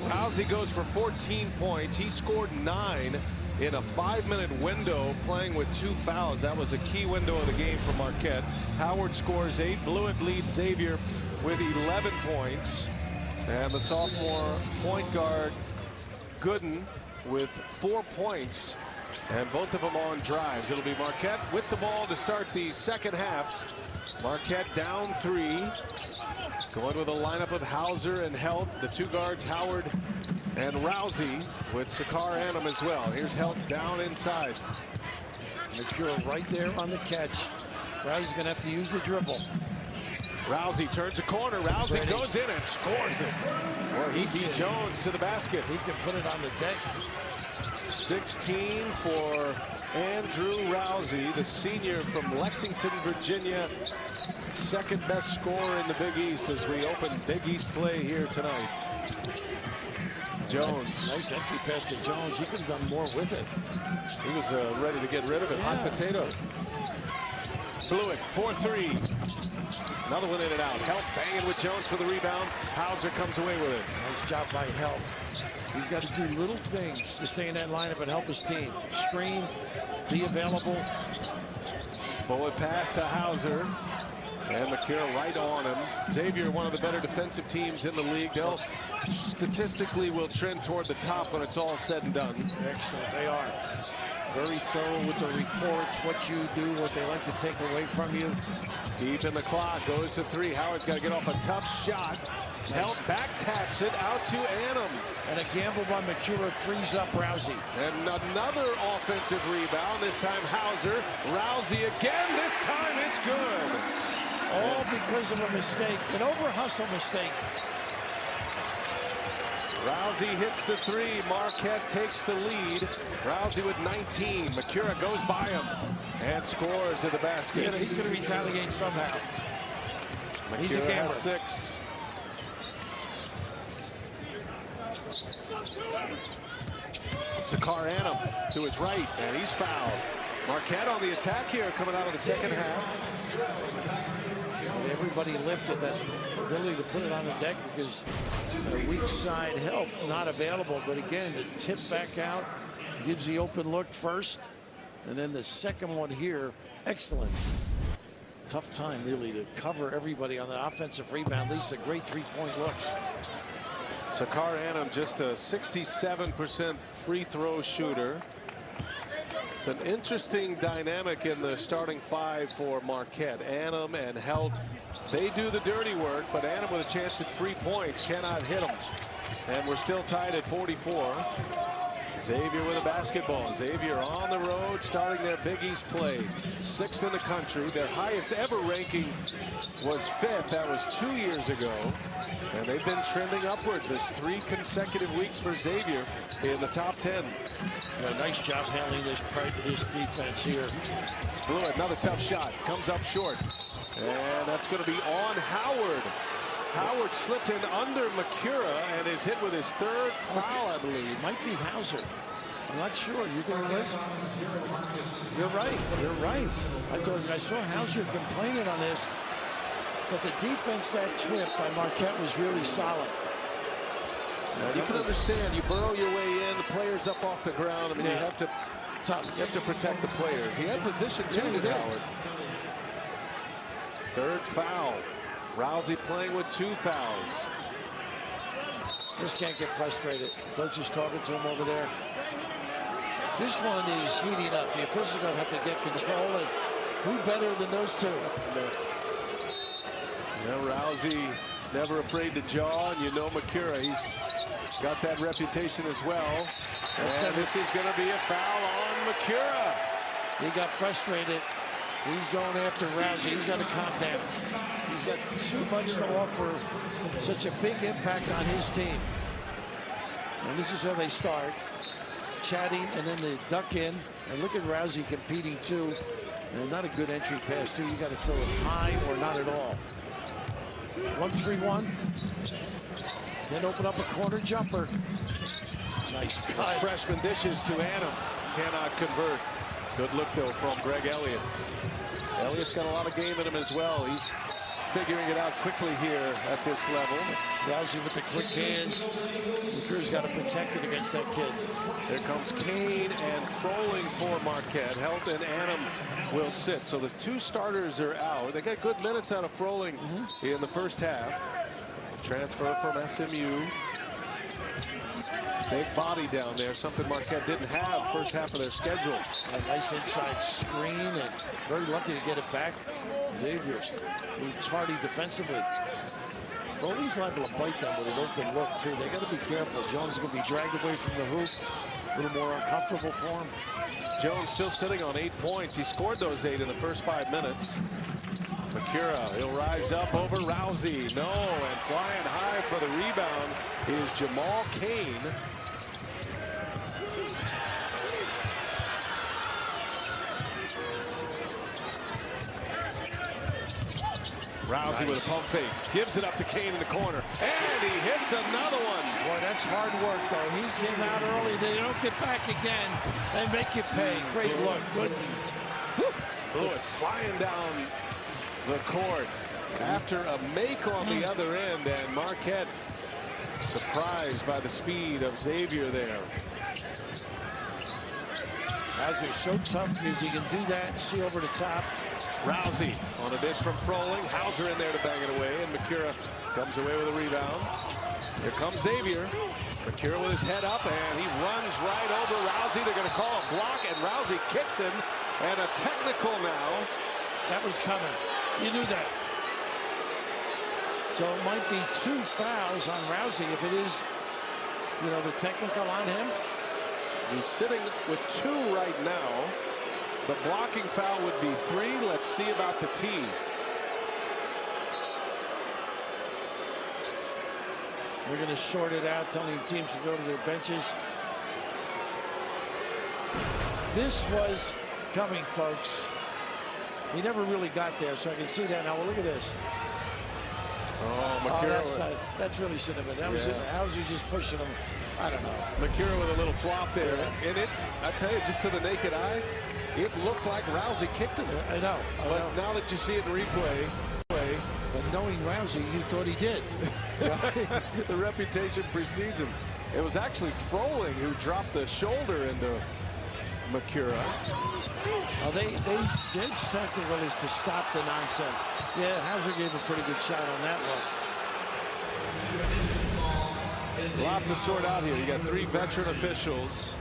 Rousey goes for 14 points. He scored 9 in a 5-minute window, playing with 2 fouls. That was a key window of the game for Marquette. Howard scores 8. Blueitt leads Xavier with 11 points. And the sophomore point guard, Gooden, with 4 points. And both of them on drives. It'll be Marquette with the ball to start the second half. Marquette down 3. Going with a lineup of Hauser and Helt. The 2 guards, Howard and Rousey, with Sakar Annam as well. Here's Helt down inside. Macura right there on the catch. Rousey's going to have to use the dribble. Rousey turns a corner. Rousey goes in and scores it. E.T. Jones to the basket. He can put it on the deck. 16 for Andrew Rousey, the senior from Lexington, Virginia. Second best scorer in the Big East as we open Big East play here tonight. Jones. Nice entry pass to Jones. He could have done more with it. He was ready to get rid of it. Yeah. Hot potato. Blueitt, 4-3. Another one in and out. Helt banging with Jones for the rebound. Hauser comes away with it. Nice job by Helt. He's got to do little things to stay in that lineup and help his team. Screen, be available. Bullet pass to Hauser. And Macura right on him. Xavier, one of the better defensive teams in the league. They'll statistically will trend toward the top when it's all said and done. Excellent. They are. Very thorough with the reports, what you do, what they like to take away from you. Deep in the clock, goes to 3. Howard's got to get off a tough shot. Helt back taps it out to Annam. And a gamble by Macura frees up Rousey. And another offensive rebound. This time Hauser. Rousey again. This time it's good. All because of a mistake, an over-hustle mistake. Rousey hits the 3. Marquette takes the lead. Rousey with 19. Macura goes by him and scores at the basket. Yeah, he's going to retaliate somehow. He's a gambler. Has 6. Sakar Annam to his right, and he's fouled. Marquette on the attack here coming out of the second half. Everybody lifted that ability to put it on the deck because the weak side help not available. But again, the tip back out gives the open look first. And then the second one here, excellent. Tough time, really, to cover everybody on the offensive rebound. Leads to great three-point looks. Sakar Annam, just a 67% free throw shooter. It's an interesting dynamic in the starting five for Marquette. Annam and Helt, they do the dirty work, but Annam with a chance at 3 points cannot hit them. And we're still tied at 44. Xavier with a basketball. Xavier on the road, starting their Big East play. 6th in the country. Their highest ever ranking was 5th. That was 2 years ago. And they've been trending upwards. There's 3 consecutive weeks for Xavier in the top 10. Nice job handling this defense here. Blueitt, another tough shot. Comes up short. And that's going to be on Howard. Howard slipped in under Macura and is hit with his 3rd foul, I believe. Might be Hauser. I'm not sure. You think it is? You're right. You're right. I saw Hauser complaining on this. But the defense that trip by Marquette was really solid. And you can understand, you burrow your way in, the players up off the ground. I mean, you have to protect the players. He had position too, Howard. 3rd foul. Rousey playing with 2 fouls. Just can't get frustrated. Coach is talking to him over there. This one is heating up. The officials are going to have to get control. And who better than those two? Yeah, Rousey never afraid to jaw, and you know Macura, he's got that reputation as well. And this is going to be a foul on Macura. He got frustrated. He's going after Rousey. He's got to calm down. He's got too much to offer, such a big impact on his team. And this is how they start, chatting, and then they duck in. And look at Rousey competing too. And not a good entry pass too. You got to throw it high or not at all. 1-3-1. Then open up a corner jumper. Nice cut. Freshman dishes to Annam. Cannot convert. Good look though from Greg Elliott. Elliott's got a lot of game in him as well. He's figuring it out quickly here at this level. Rousey with the quick hands. Macura's got to protect it against that kid. There comes Kane and Froling for Marquette. Helt and Annam will sit. So the 2 starters are out. They got good minutes out of Froling in the first half. Transfer from SMU. Big body down there, something Marquette didn't have first half of their schedule. A nice inside screen and very lucky to get it back. Xavier, who's tardy defensively. Foley's liable to bite them with an open look too. They got to be careful. Jones is going to be dragged away from the hoop. A little more uncomfortable for him. Jones still sitting on 8 points. He scored those 8 in the first 5 minutes. Macura, he'll rise up over Rousey. No, and flying high for the rebound is Jamal Kane. Rousey with a pump fake. Gives it up to Kane in the corner. And he hits another one. Boy, that's hard work, though. He came out early. They don't get back again. They make you pay. Great look. Good. Blueitt flying down the court after a make on the other end. And Marquette surprised by the speed of Xavier there. Rousey so tough because he can do that and see over the top. Rousey on a dish from Froling. Hauser in there to bang it away, and Macura comes away with a rebound. Here comes Xavier. Macura with his head up, and he runs right over Rousey. They're going to call a block, and Rousey kicks him, and a technical now. That was coming. You knew that. So it might be 2 fouls on Rousey if it is, you know, the technical on him. He's sitting with 2 right now. The blocking foul would be 3. Let's see about the team. We're going to sort it out, telling teams to go to their benches. This was coming, folks. He never really got there, so I can see that now. Well, look at this. Oh, Macura. That's really shouldn't have been. That was it. How's he just pushing him? I don't know. Macura with a little flop there. And it, I tell you, just to the naked eye, it looked like Rousey kicked him. I know. But now that you see it in replay, but knowing Rousey, you thought he did. The reputation precedes him. It was actually Froling who dropped the shoulder into Macura. Their technical is to stop the nonsense. Yeah, Hauser gave a pretty good shot on that one. A lot to sort out here. You got 3 veteran officials.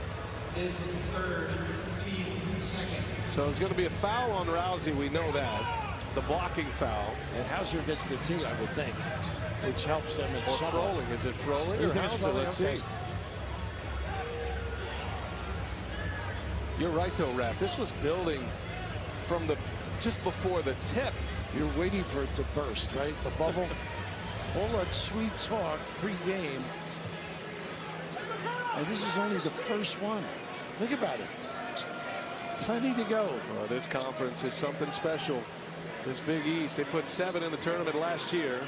So it's going to be a foul on Rousey. We know that. The blocking foul. And Hauser gets the tee, I would think, which helps them. Or Froling. Is it Froling or Hauser? Let's see. You're right, though, Rap. This was building from just before the tip. You're waiting for it to burst, right? The bubble. All that sweet talk pre-game. And this is only the first one. Think about it. Plenty to go. Well, this conference is something special. This Big East, they put 7 in the tournament last year.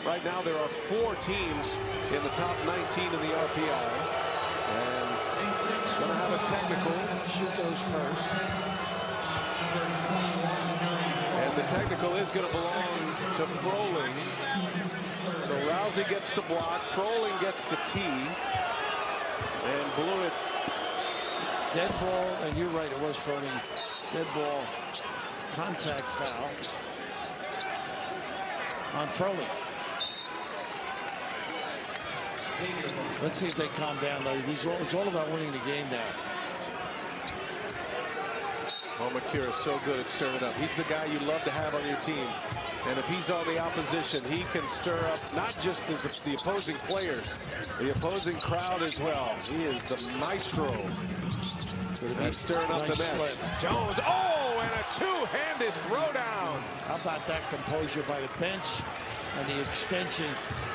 Right now, there are 4 teams in the top 19 in the RPI. And going to have a technical. Shoot those first. And the technical is going to belong to Froling. So Rousey gets the block. Froling gets the tee. And Blueitt. Dead ball, and you're right, it was Froling. Dead ball. Contact foul on Froling. Let's see if they calm down, though. It's all about winning the game now. Oh, Macura is so good at stirring it up. He's the guy you love to have on your team. And if he's on the opposition, he can stir up not just the opposing players, the opposing crowd as well. He is the maestro. That's stirring up the mess. Jones, oh, and a two-handed throwdown. How about that composure by the bench and the extension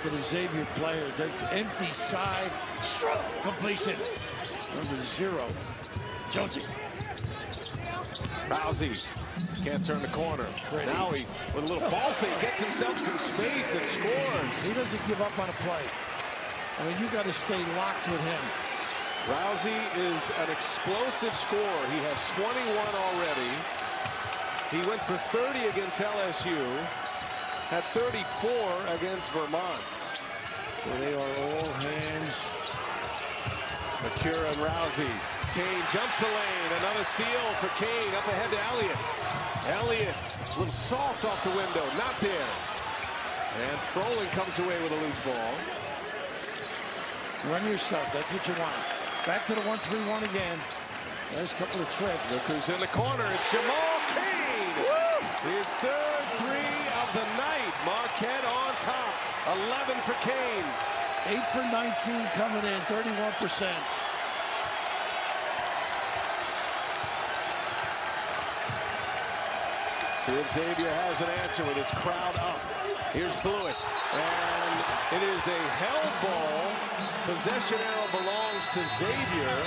to the Xavier players? The empty side, stroke, completion. Number 0. Jonesy. Rousey can't turn the corner. Now he, with a little ball fake, gets himself some space and scores. He doesn't give up on a play. I mean, you got to stay locked with him. Rousey is an explosive scorer. He has 21 already. He went for 30 against LSU. Had 34 against Vermont. So they are all hands. Macura and Rousey. Kane jumps the lane. Another steal for Kane. Up ahead to Elliott. Elliott, a little soft off the window. Not there. And Froling comes away with a loose ball. Run your stuff. That's what you want. Back to the 1-3-1 again. Nice couple of trips. Look who's in the corner. It's Jamal Kane. Woo! His third 3 of the night. Marquette on top. 11 for Kane. 8 for 19 coming in. 31%. See if Xavier has an answer with his crowd up. Here's Blueitt. And it is a held ball. Possession arrow belongs to Xavier.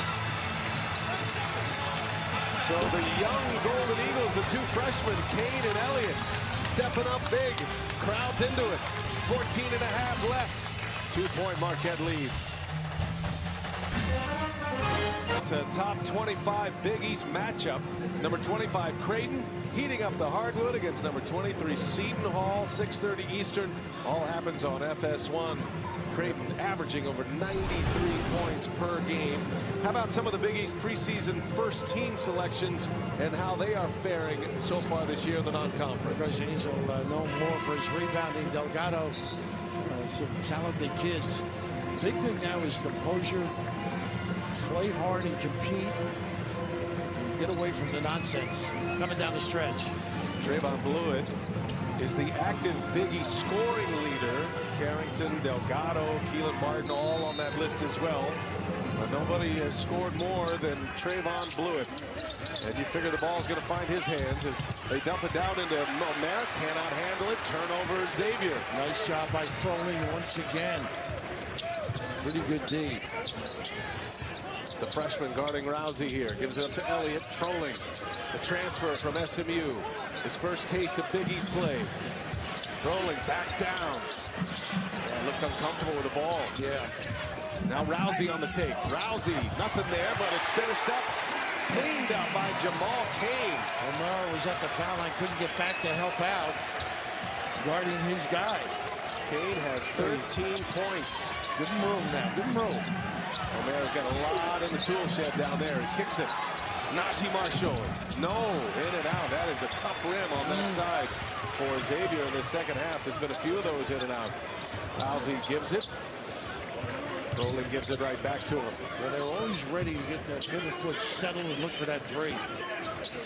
So the young Golden Eagles, the 2 freshmen, Kane and Elliott, stepping up big. Crowd's into it. 14.5 left. 2-point Marquette lead. It's a top 25 Big East matchup. Number 25 Creighton heating up the hardwood against number 23 Seton Hall. 6:30 Eastern. All happens on FS1. Creighton averaging over 93 points per game. How about some of the Big East preseason first team selections and how they are faring so far this year in the non-conference? Angel known more for his rebounding. Delgado, some talented kids. Big thing now is composure. Play hard and compete. Get away from the nonsense coming down the stretch. Trevon Blueitt is the active Big East scoring leader. Carrington, Delgado, Keelan Martin, all on that list as well. But nobody has scored more than Trevon Blueitt. And you figure the ball's going to find his hands as they dump it down into Mer. Cannot handle it. Turnover, Xavier. Nice job by Froling once again. Pretty good D. The freshman guarding Rousey here. Gives it up to Elliott. Froling. The transfer from SMU. His first taste of Big East play. Froling backs down. Yeah, looked uncomfortable with the ball. Yeah. Now Rousey on the take. Rousey, nothing there, but it's finished up. Cleaned up by Jamal Kane. Omar was at the foul line, couldn't get back to help out. Guarding his guy. Kane has 13 points. Give him room now. Give him room. Omar's got a lot in the tool shed down there. He kicks it. Najee Marshall. No, in and out. That is a tough rim on that side for Xavier in the second half. There's been a few of those in and out. Rousey gives it. Rowland gives it right back to him. Yeah, they're always ready to get that pivot foot settled and look for that three.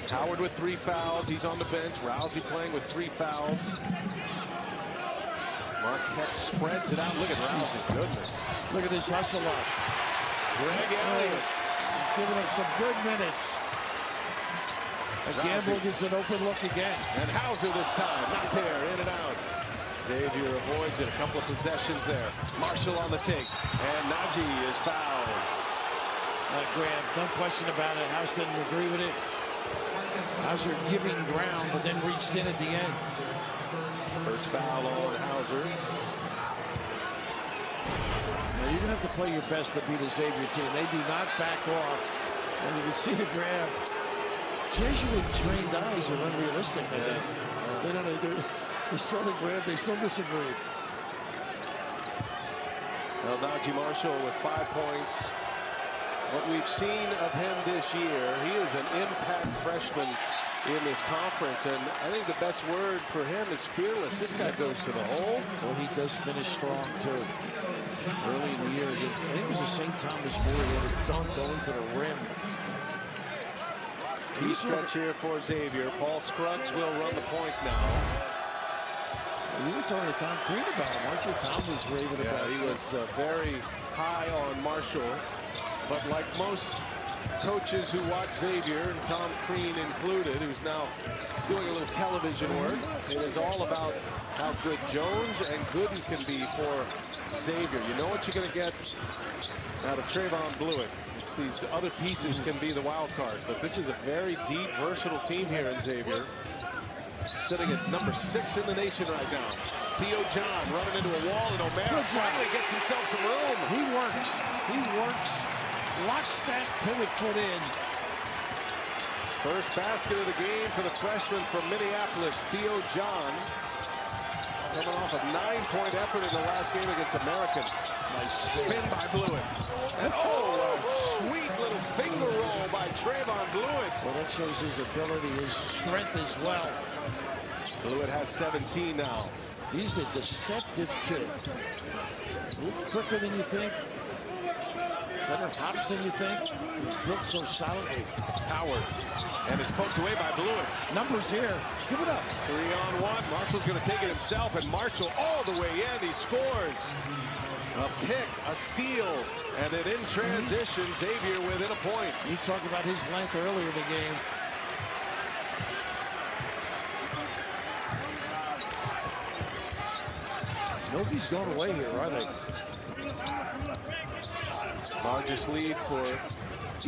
Howard with 3 fouls. He's on the bench. Rousey playing with 3 fouls. Marquette spreads it out. Look at Rousey. Goodness. Look at this hustle up. Greg Elliott. Giving him some good minutes. And Gamble gets an open look again. And Hauser this time. Not there. In and out. Xavier avoids it. A couple of possessions there. Marshall on the take. And Najee is fouled. Graham, no question about it. House didn't agree with it. Hauser giving ground, but then reached in at the end. First foul on Hauser. Now, you're going to have to play your best to beat a Xavier team. They do not back off. And you can see the grab. Jesuit-trained eyes are unrealistic. They don't know. They saw the grab. They still disagree. Well, Najee Marshall with 5 points. What we've seen of him this year, he is an impact freshman in this conference, and I think the best word for him is fearless. This guy goes to the hole. Well, he does finish strong too. Early in the year, I think it was the St. Thomas More. He had a dunk going to the rim. Key stretch here for Xavier. Paul Scruggs will run the point now. We were talking to Tom Crean about him. Marshall Thomas was raving about him. He was very high on Marshall. But like most coaches who watch Xavier, and Tom Crean included, who's now doing a little television work, it is all about how good Jones and Gooden can be for Xavier. You know what you're going to get out of Trevon Blueitt. It's these other pieces can be the wild cards. But this is a very deep, versatile team here in Xavier. Sitting at number 6 in the nation right now. Theo John running into a wall, and O'Mara finally gets himself some room. He works. He works. Locks that pivot foot in. First basket of the game for the freshman from Minneapolis, Theo John. Coming off a 9-point effort in the last game against American. Nice spin by Blueitt. And a sweet little finger roll by Trevon Blueitt. Well, that shows his ability, his strength as well. Blueitt has 17 now. He's a deceptive kid. A little quicker than you think. Better hops than you think. He's built so solidly. Howard. And it's poked away by Blueitt. Numbers here. Give it up. 3-on-1. Marshall's going to take it himself, and Marshall all the way in. He scores. A pick, a steal, and then in transition, Xavier within a point. You talked about his length earlier in the game. Nobody's going away here, are they? Largest lead for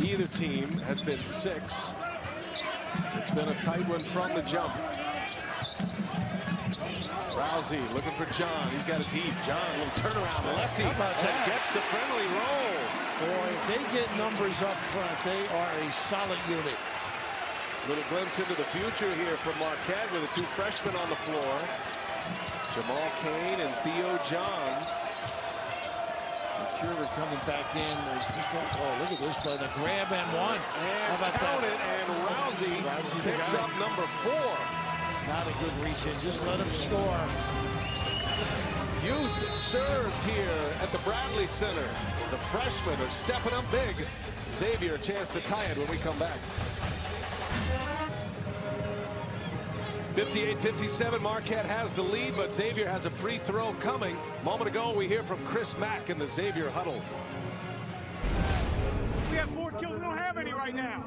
either team has been 6. It's been a tight one from the jump. Rousey looking for John. He's got a deep. John, a little turnaround. Lefty. How about that? Gets the friendly roll. Boy, if they get numbers up front, they are a solid unit. Little glimpse into the future here from Marquette with the 2 freshmen on the floor. Jamal Cain and Theo John. Macura coming back in. Just don't, look at this play. The grab and one. And how about count that? it, and Rousey picks up number 4. Not a good reach in. Just let him score. Youth served here at the Bradley Center. The freshmen are stepping up big. Xavier a chance to tie it when we come back. 58-57, Marquette has the lead, but Xavier has a free throw coming. A moment ago, we hear from Chris Mack in the Xavier huddle. We have 4 kills. We don't have any right now.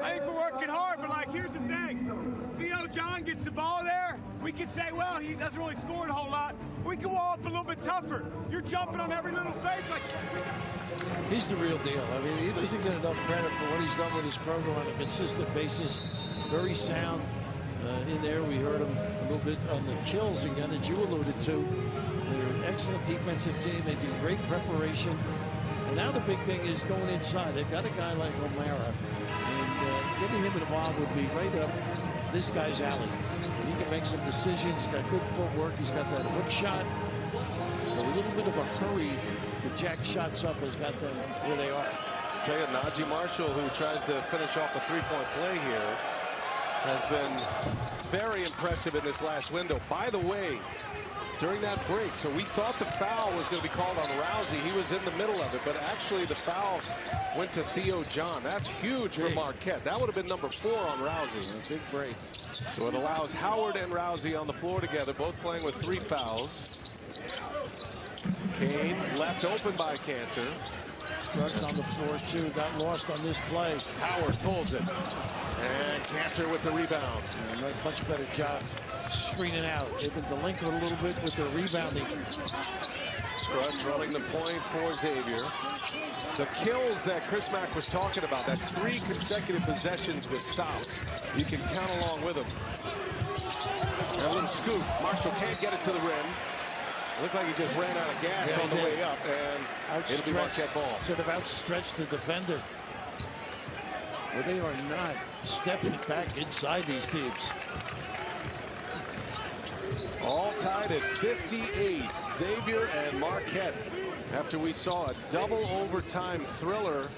I think we're working hard, but, like, here's the thing. Theo John gets the ball there. We can say, well, he doesn't really score a whole lot. We can wall up a little bit tougher. You're jumping on every little fake. Like, he's the real deal. I mean, he doesn't get enough credit for what he's done with his program on a consistent basis. Very sound. In there, we heard him a little bit on the kills again that you alluded to. They're an excellent defensive team. They do great preparation. And now the big thing is going inside. They've got a guy like O'Mara. And getting him involved would be right up this guy's alley. He can make some decisions. He's got good footwork. He's got that hook shot. A little bit of a hurry to jack shots up has got them where they are. I tell you, Najee Marshall, who tries to finish off a three-point play here, has been very impressive in this last window. By the way, during that break, so we thought the foul was going to be called on Rousey. He was in the middle of it, but actually the foul went to Theo John. That's huge for Marquette. That would have been number 4 on Rousey. A big break. So it allows Howard and Rousey on the floor together, both playing with 3 fouls. Kane left open by Cantor. Scruggs on the floor too. Got lost on this play. Howard pulls it. And Cantor with the rebound. Much better job screening out. They've been delinquent a little bit with their rebounding. Scruggs running the point for Xavier. The kills that Chris Mack was talking about, that's 3 consecutive possessions with stops. You can count along with him. And a little scoop. Marshall can't get it to the rim. Looked like he just ran out of gas on the way up, and it'll be Marquette ball. Sort of outstretched the defender. But they are not stepping back inside these teams. All tied at 58, Xavier and Marquette. After we saw a double overtime thriller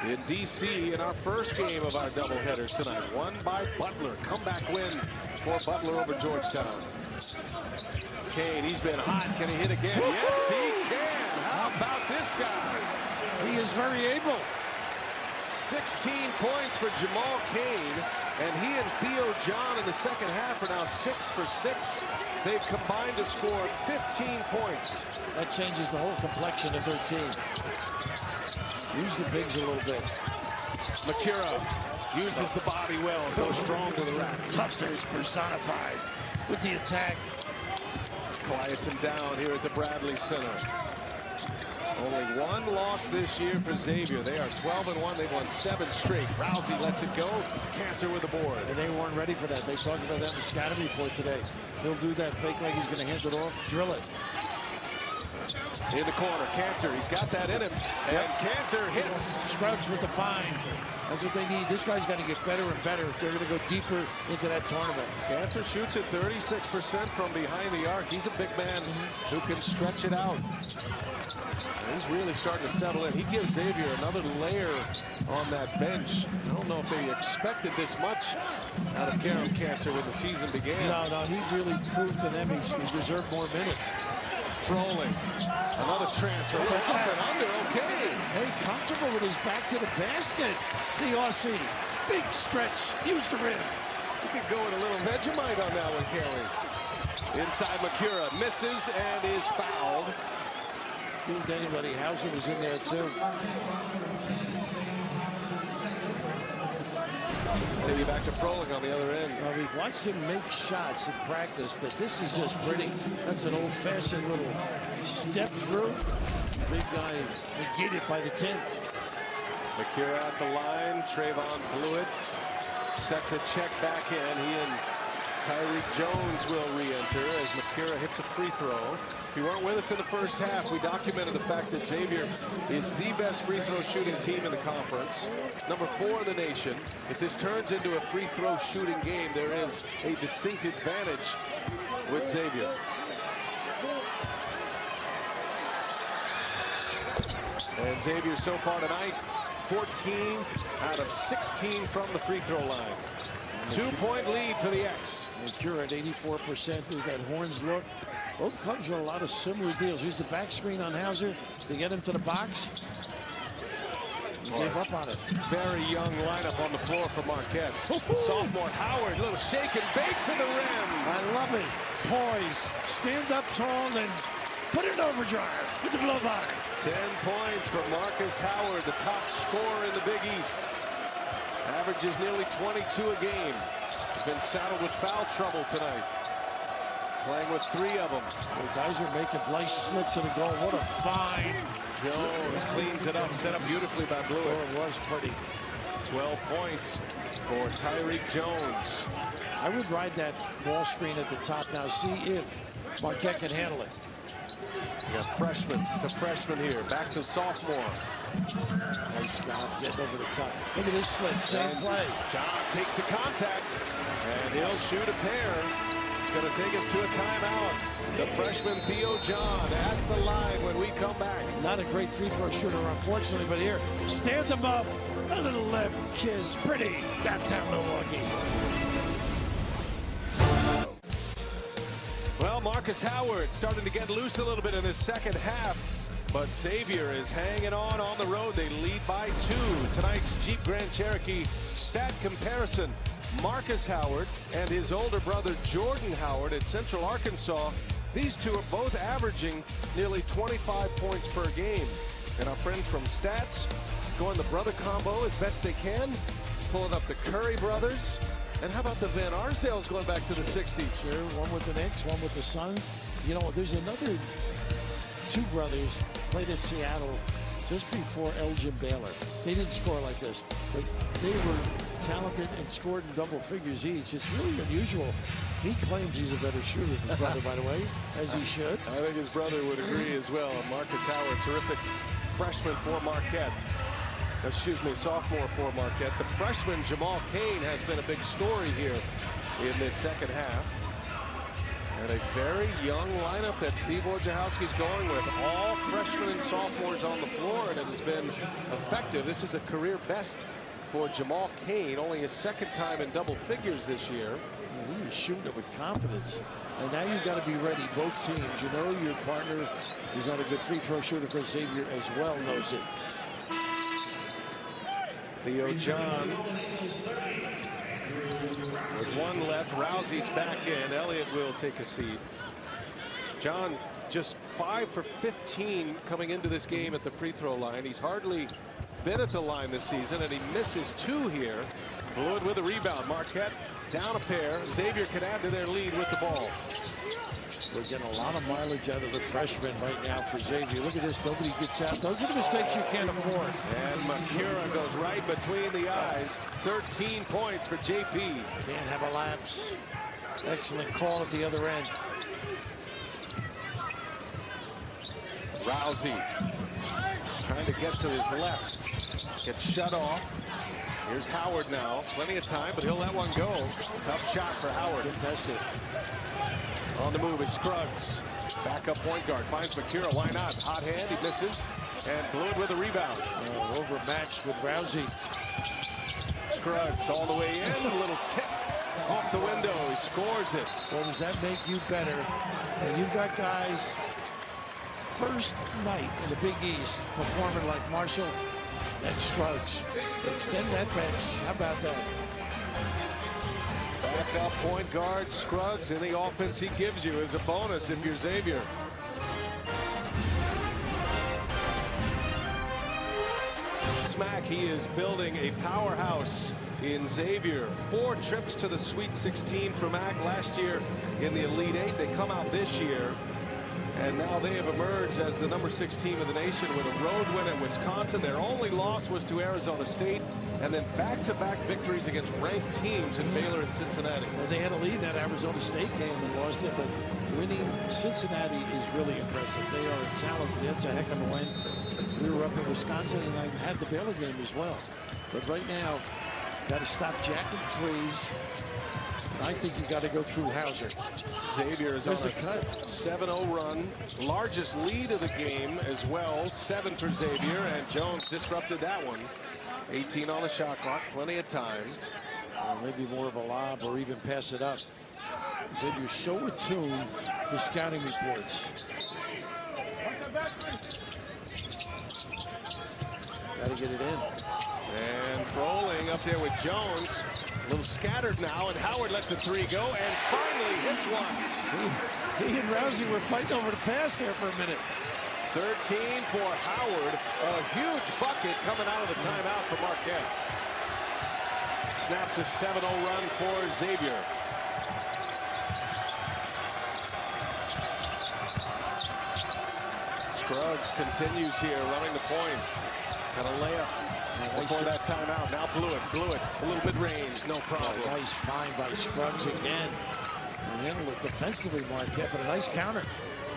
in D.C. in our first game of our doubleheader tonight. Won by Butler. Comeback win for Butler over Georgetown. Kane, he's been hot. Can he hit again? Yes, he can. How about this guy? He is very able. 16 points for Jamal Kane, and he and Theo John in the second half are now 6 for 6. They've combined to score 15 points. That changes the whole complexion of their team. Use the bigs a little bit. Macura uses the body well, goes strong to the rack. Toughness personified with the attack. Quiets him down here at the Bradley Center. Only 1 loss this year for Xavier. They are 12-1. They've won 7 straight. Rousey lets it go. Cantor with the board. And they weren't ready for that. They talked about that in the scouting report today. He'll do that fake like he's going to hand it off, drill it. In the corner, Cantor. He's got that in him. And Cantor hits. Scruggs with the find. That's what they need. This guy's got to get better and better. They're going to go deeper into that tournament. Cantor shoots at 36% from behind the arc. He's a big man who can stretch it out. He's really starting to settle in. He gives Xavier another layer on that bench. I don't know if they expected this much out of Karen Cantor when the season began. No, he really proved to them he deserved more minutes. Froling. Another transfer. Up and under. Okay. Hey, comfortable with his back to the basket. The Aussie. Big stretch. Use the rim. You could go with a little Vegemite on that one, Kelly. Inside Macura. Misses and is fouled. Fooled anybody. Hauser was in there, too. Take you back to Froling on the other end. Well, we've watched him make shots in practice, but this is just pretty. That's an old-fashioned little step through. Big guy negated by the 10. Macura at the line. Trevon Blueitt set to check back in. He and Tyreek Jones will re-enter as Macura hits a free throw. If you weren't with us in the first half, we documented the fact that Xavier is the best free throw shooting team in the conference. Number 4 in the nation. If this turns into a free throw shooting game, there is a distinct advantage with Xavier. And Xavier so far tonight, 14 out of 16 from the free throw line. 2-point lead for the X. Macura at 84%. There's that horns look. Both clubs are a lot of similar deals. Here's the back screen on Hauser to get him to the box. He gave up on it. Very young lineup on the floor for Marquette. Sophomore Howard, little shake and bake to the rim. I love it. Poise, stand up tall, and put it in overdrive with the blow by. 10 points for Marcus Howard, the top scorer in the Big East. Averages nearly 22 a game. He's been saddled with foul trouble tonight. Playing with 3 of them. The guys are making nice slip to the goal. What a find. Jones cleans it up, set up beautifully by Blueitt. Oh, it was pretty. 12 points for Tyreek Jones. I would ride that ball screen at the top now, see if Marquette can handle it. You got freshman to freshman here, back to sophomore. Nice job getting over the top. Look at this slip, same play. John takes the contact, and he'll shoot a pair. He's going to take us to a timeout. The freshman Theo John at the line when we come back. Not a great free throw shooter, unfortunately, but here, stand them up. A little left kiss. Pretty. Downtown Milwaukee. Well, Marcus Howard starting to get loose a little bit in this second half. But Xavier is hanging on the road. They lead by 2. Tonight's Jeep Grand Cherokee stat comparison. Marcus Howard and his older brother Jordan Howard at Central Arkansas. These two are both averaging nearly 25 points per game. And our friends from Stats going the brother combo as best they can. Pulling up the Curry brothers. And how about the Van Arsdales going back to the 60s? Sure, one with the Knicks, one with the Suns. You know, there's another 2 brothers played at Seattle just before Elgin Baylor. They didn't score like this, but they were talented and scored in double figures each. It's really unusual. He claims he's a better shooter than his brother, by the way, as he should. I think his brother would agree as well. Marcus Howard, terrific freshman for Marquette. Excuse me, sophomore for Marquette. The freshman Jamal Cain has been a big story here in this second half. And a very young lineup that Steve Wojciechowski's going with. All freshmen and sophomores on the floor, and it has been effective. This is a career best for Jamal Cain. Only his second time in double figures this year. He was shooting it with confidence. And now you've got to be ready, both teams. You know your partner is not a good free throw shooter, because Xavier as well knows it. Theo John with 1 left. Rousey's back in. Elliott will take a seat. John just 5 for 15 coming into this game at the free throw line. He's hardly been at the line this season, and he misses 2 here. Blueitt with a rebound. Marquette down a pair. Xavier can add to their lead with the ball. We're getting a lot of mileage out of the freshman right now for Xavier. Look at this. Nobody gets out. Those are the mistakes you can't afford. And Macura goes right between the eyes. 13 points for JP. Can't have a lapse. Excellent call at the other end. Rousey trying to get to his left. Gets shut off. Here's Howard now. Plenty of time, but he'll let one go. Tough shot for Howard. Contested. On the move is Scruggs. Backup point guard. Finds Macura. Why not? Hot hand. He misses. And Blueitt with a rebound. Overmatched with Rousey. Scruggs all the way in. A little tip off the window. He scores it. Well, does that make you better? And you've got guys first night in the Big East performing like Marshall and Scruggs. Extend that bench. How about that? Backup point guard Scruggs, and the offense he gives you is a bonus if you're Xavier. Smack, he is building a powerhouse in Xavier. 4 trips to the Sweet 16 for Mac last year in the Elite 8. They come out this year, and now they have emerged as the #6 team in the nation with a road win at Wisconsin. Their only loss was to Arizona State, and then back-to-back victories against ranked teams in Baylor and Cincinnati. Well, they had a lead that Arizona State game and lost it, but winning Cincinnati is really impressive. They are talented. That's a heck of a win. We were up in Wisconsin, and I had the Baylor game as well. But right now, got to stop jacking threes. I think you got to go through Hauser. Xavier is on a 7-0 run. Largest lead of the game as well. 7 for Xavier, and Jones disrupted that one. 18 on the shot clock. Plenty of time. Maybe more of a lob or even pass it up. Xavier's so attuned to scouting reports. Got to get it in. And trolling up there with Jones. A little scattered now, and Howard lets a 3 go and finally hits one. He and Rousey were fighting over the pass there for a minute. 13 for Howard. A huge bucket coming out of the timeout for Marquette. Snaps a 7-0 run for Xavier. Scruggs continues here, running the point. Got a layup before that timeout. Now Blueitt, a little mid-range, no problem. Nice find by Scruggs again. And handled it defensively, Marquette, but a nice counter.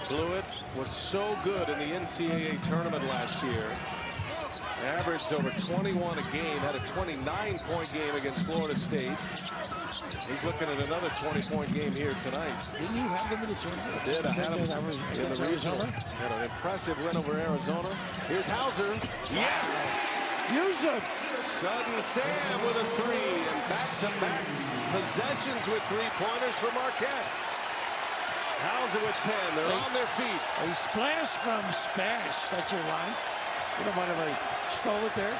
Blueitt was so good in the NCAA tournament last year. Averaged over 21 a game. Had a 29-point game against Florida State. He's looking at another 20-point game here tonight. Didn't you have them in the championship? I did. I had him in the regional. Had an impressive win over Arizona. Here's Hauser. Yes! Use it! Sudden Sam with a three. And back-to-back possessions with three-pointers for Marquette. Hauser with 10. They're on their feet. A splash from Spash. That's your line. You don't mind if I stole it there?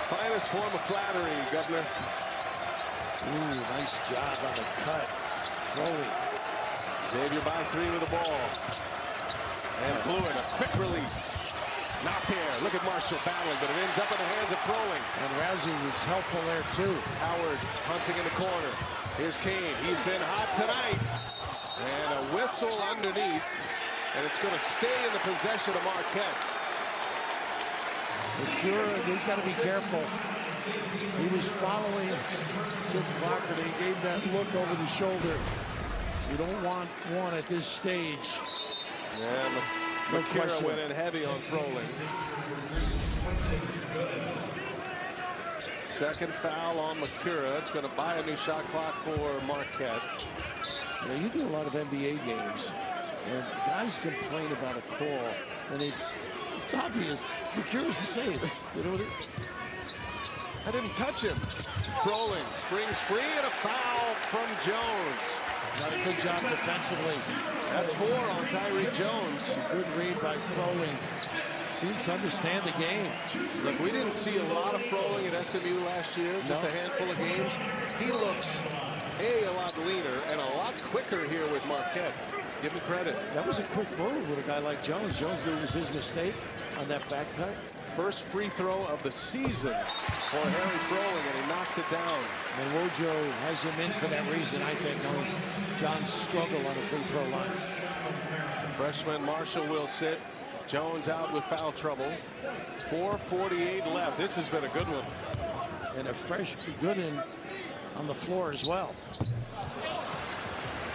Finest form of flattery, Governor. Ooh, nice job on the cut. Foley. Xavier by three with the ball. And Blueitt, a quick release. Not there. Look at Marshall battling, but it ends up in the hands of Froling. And Rousey was helpful there, too. Howard hunting in the corner. Here's Kane. He's been hot tonight. And a whistle underneath. And it's going to stay in the possession of Marquette. Macura, he's got to be careful. He was following Jim Blocker. He gave that look over the shoulder. You don't want one at this stage. And Macura went in heavy on Froling. Second foul on Macura. It's going to buy a new shot clock for Marquette. Yeah, you do a lot of NBA games, and guys complain about a call, and it's obvious. Macura's the same. You know what I didn't touch him. Froling springs free and a foul from Jones. Not a good job defensively. That's 4 on Tyreek Jones. Good read by Froling. Seems to understand the game. Look, we didn't see a lot of Froling at SMU last year, just a handful of games. He looks, a lot leaner and a lot quicker here with Marquette. Give him credit. That was a quick move with a guy like Jones. Jones knew it was his mistake on that back cut. First free throw of the season for Harry Froling, and he knocks it down. And Wojo has him in for that reason, I think, knowing John's struggle on the free throw line. Freshman Marshall will sit. Jones out with foul trouble. 4:48 left. This has been a good one. And a fresh Gooden on the floor as well.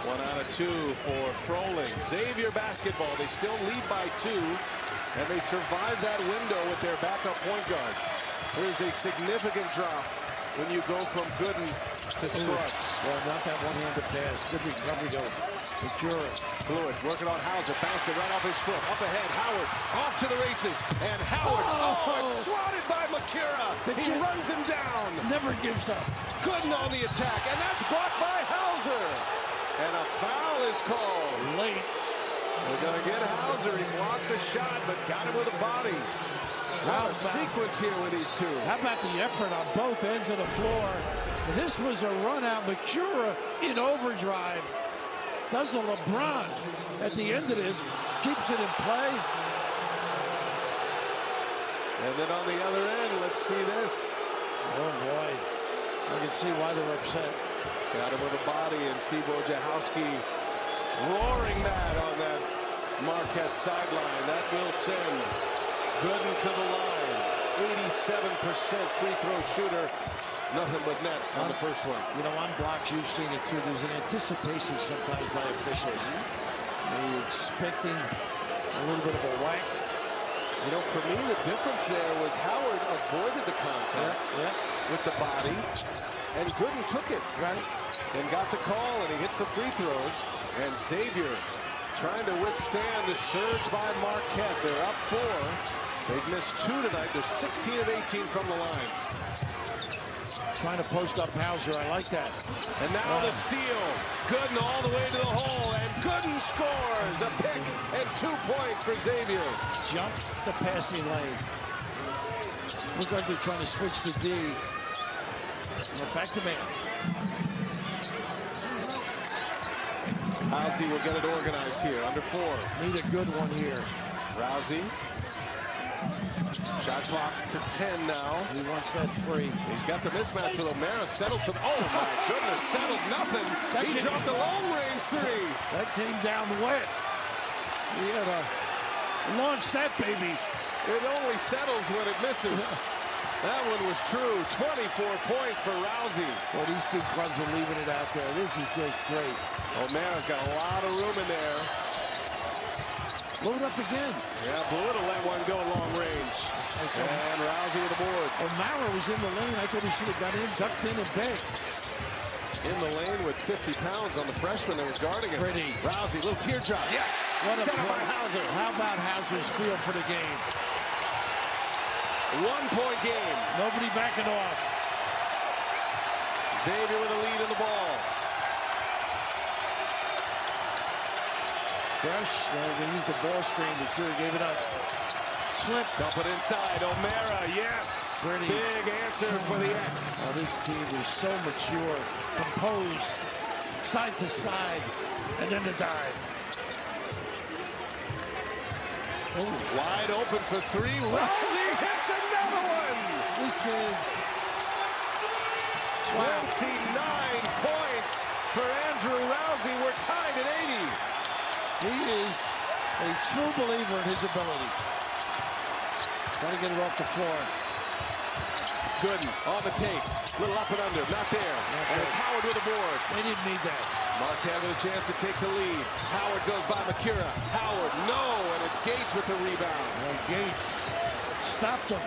1 out of 2 for Froling. Xavier basketball. They still lead by 2. And they survive that window with their backup point guard. There's a significant drop when you go from Gooden to Scruggs. Well, not that one-handed pass. Good recovery though. Macura. Blueitt working on Hauser. Bounced it right off his foot. Up ahead. Howard off to the races. And Howard. It's swatted by Macura. He runs him down. Never gives up. Gooden on the attack. And that's blocked by Hauser. And a foul is called. Late. They're going to get Hauser. He blocked the shot, but got him with a body. What a sequence here with these two. How about the effort on both ends of the floor? This was a run out. Macura in overdrive. Does a LeBron at the end of this. Keeps it in play. And then on the other end, let's see this. Oh, boy. I can see why they're upset. Got him with a body, and Steve Wojciechowski roaring mad on that Marquette sideline. That will send Gooden to the line. 87% free throw shooter. Nothing but net on the first one. You know, on blocks, you've seen it too. There's an anticipation sometimes by officials. They're expecting a little bit of a whack. You know, for me, the difference there was Howard avoided the contact with the body, and Gooden took it, and got the call, and he hits the free throws. And Xavier trying to withstand the surge by Marquette. They're up 4. They've missed 2 tonight. They're 16 of 18 from the line. Trying to post up Hauser. I like that. And now the steal. Gooden all the way to the hole. And Gooden scores. A pick and 2 points for Xavier. Jump the passing lane. Look like they're trying to switch to D. Back to man. Rousey will get it organized here. Under 4. Need a good one here. Rousey. Shot clock to 10 now. He wants that 3. He's got the mismatch with O'Mara. Settled for, oh my goodness, settled nothing. He dropped the long range 3. That came down wet. He had to launch that baby. It only settles when it misses. That one was true. 24 points for Rousey. Well, these two clubs are leaving it out there. This is just great. O'Mara's got a lot of room in there. Load up again. Yeah, Blueitt will let one go long range. And Rousey with the board. O'Mara was in the lane. I thought he should have got in, ducked in and begged. In the lane with 50 pounds on the freshman that was guarding him. Pretty. Rousey, little teardrop. Yes! What Set up by Hauser. How about Hauser's feel for the game? 1-point game. Nobody backing off. Xavier with a lead in the ball. Brush, they used the ball screen. Macura gave it up. Slip. Dump it inside. O'Mara, yes. Pretty. Big answer for the X. Oh, this team is so mature, composed, side to side, and then the dive. Oh, wide open for three. Rousey hits another one. This kid. 29 points for Andrew Rousey. We're tied at 80. He is a true believer in his ability. Trying to get it off the floor. Gooden on the tape. Little up and under. Not there. And it's Howard with the board. They didn't need that. Marquette with a chance to take the lead. Howard goes by Macura. Howard, no. And it's Gates with the rebound. Well, Gates stopped him.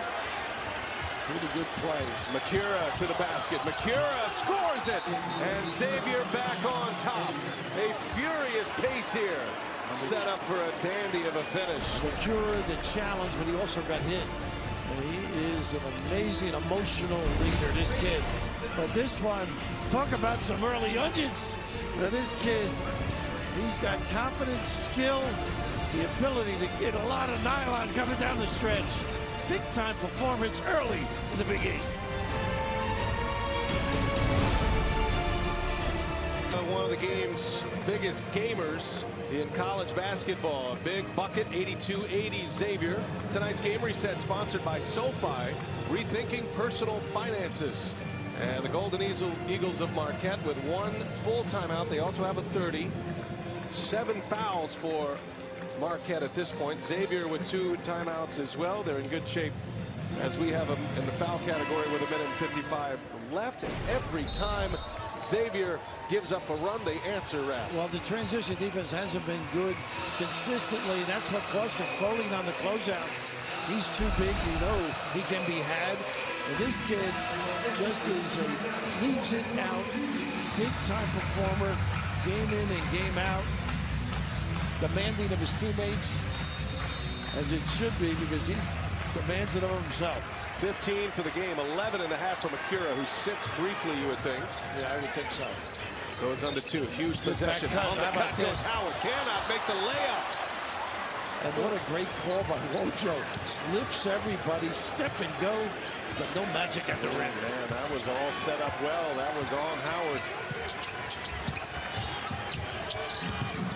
Pretty good play. Macura to the basket. Macura scores it. And Xavier back on top. A furious pace here. Set up for a dandy of a finish. Macura the challenge, but he also got hit. And he is an amazing emotional leader, this kid. But this one, talk about some early onions. Now this kid, he's got confidence, skill, the ability to get a lot of nylon coming down the stretch. Big-time performance early in the Big East. One of the game's biggest gamers in college basketball. A big bucket, 82-80 Xavier. Tonight's game reset sponsored by SoFi, rethinking personal finances. And the Golden Eagles of Marquette with one full timeout. They also have a 30. 7 fouls for Marquette at this point. Xavier with 2 timeouts as well. They're in good shape as we have them in the foul category with 1:55 left. Every time Xavier gives up a run, they answer rap. Well, the transition defense hasn't been good consistently. That's what cost him. Folding on the closeout. He's too big. You know he can be had. And this kid just leaves it out. Big-time performer. Game in and game out. Demanding of his teammates, as it should be, because he demands it of himself. 15 for the game, 11 and a half for Macura, who sits briefly, you would think. Yeah, I would think so. Goes under 2. Huge possession. On the cut goes Howard. Cannot make the layup. And what a great call by Wojo. Lifts everybody, step and go, but no magic at the rim. Man, that was all set up well. That was on Howard.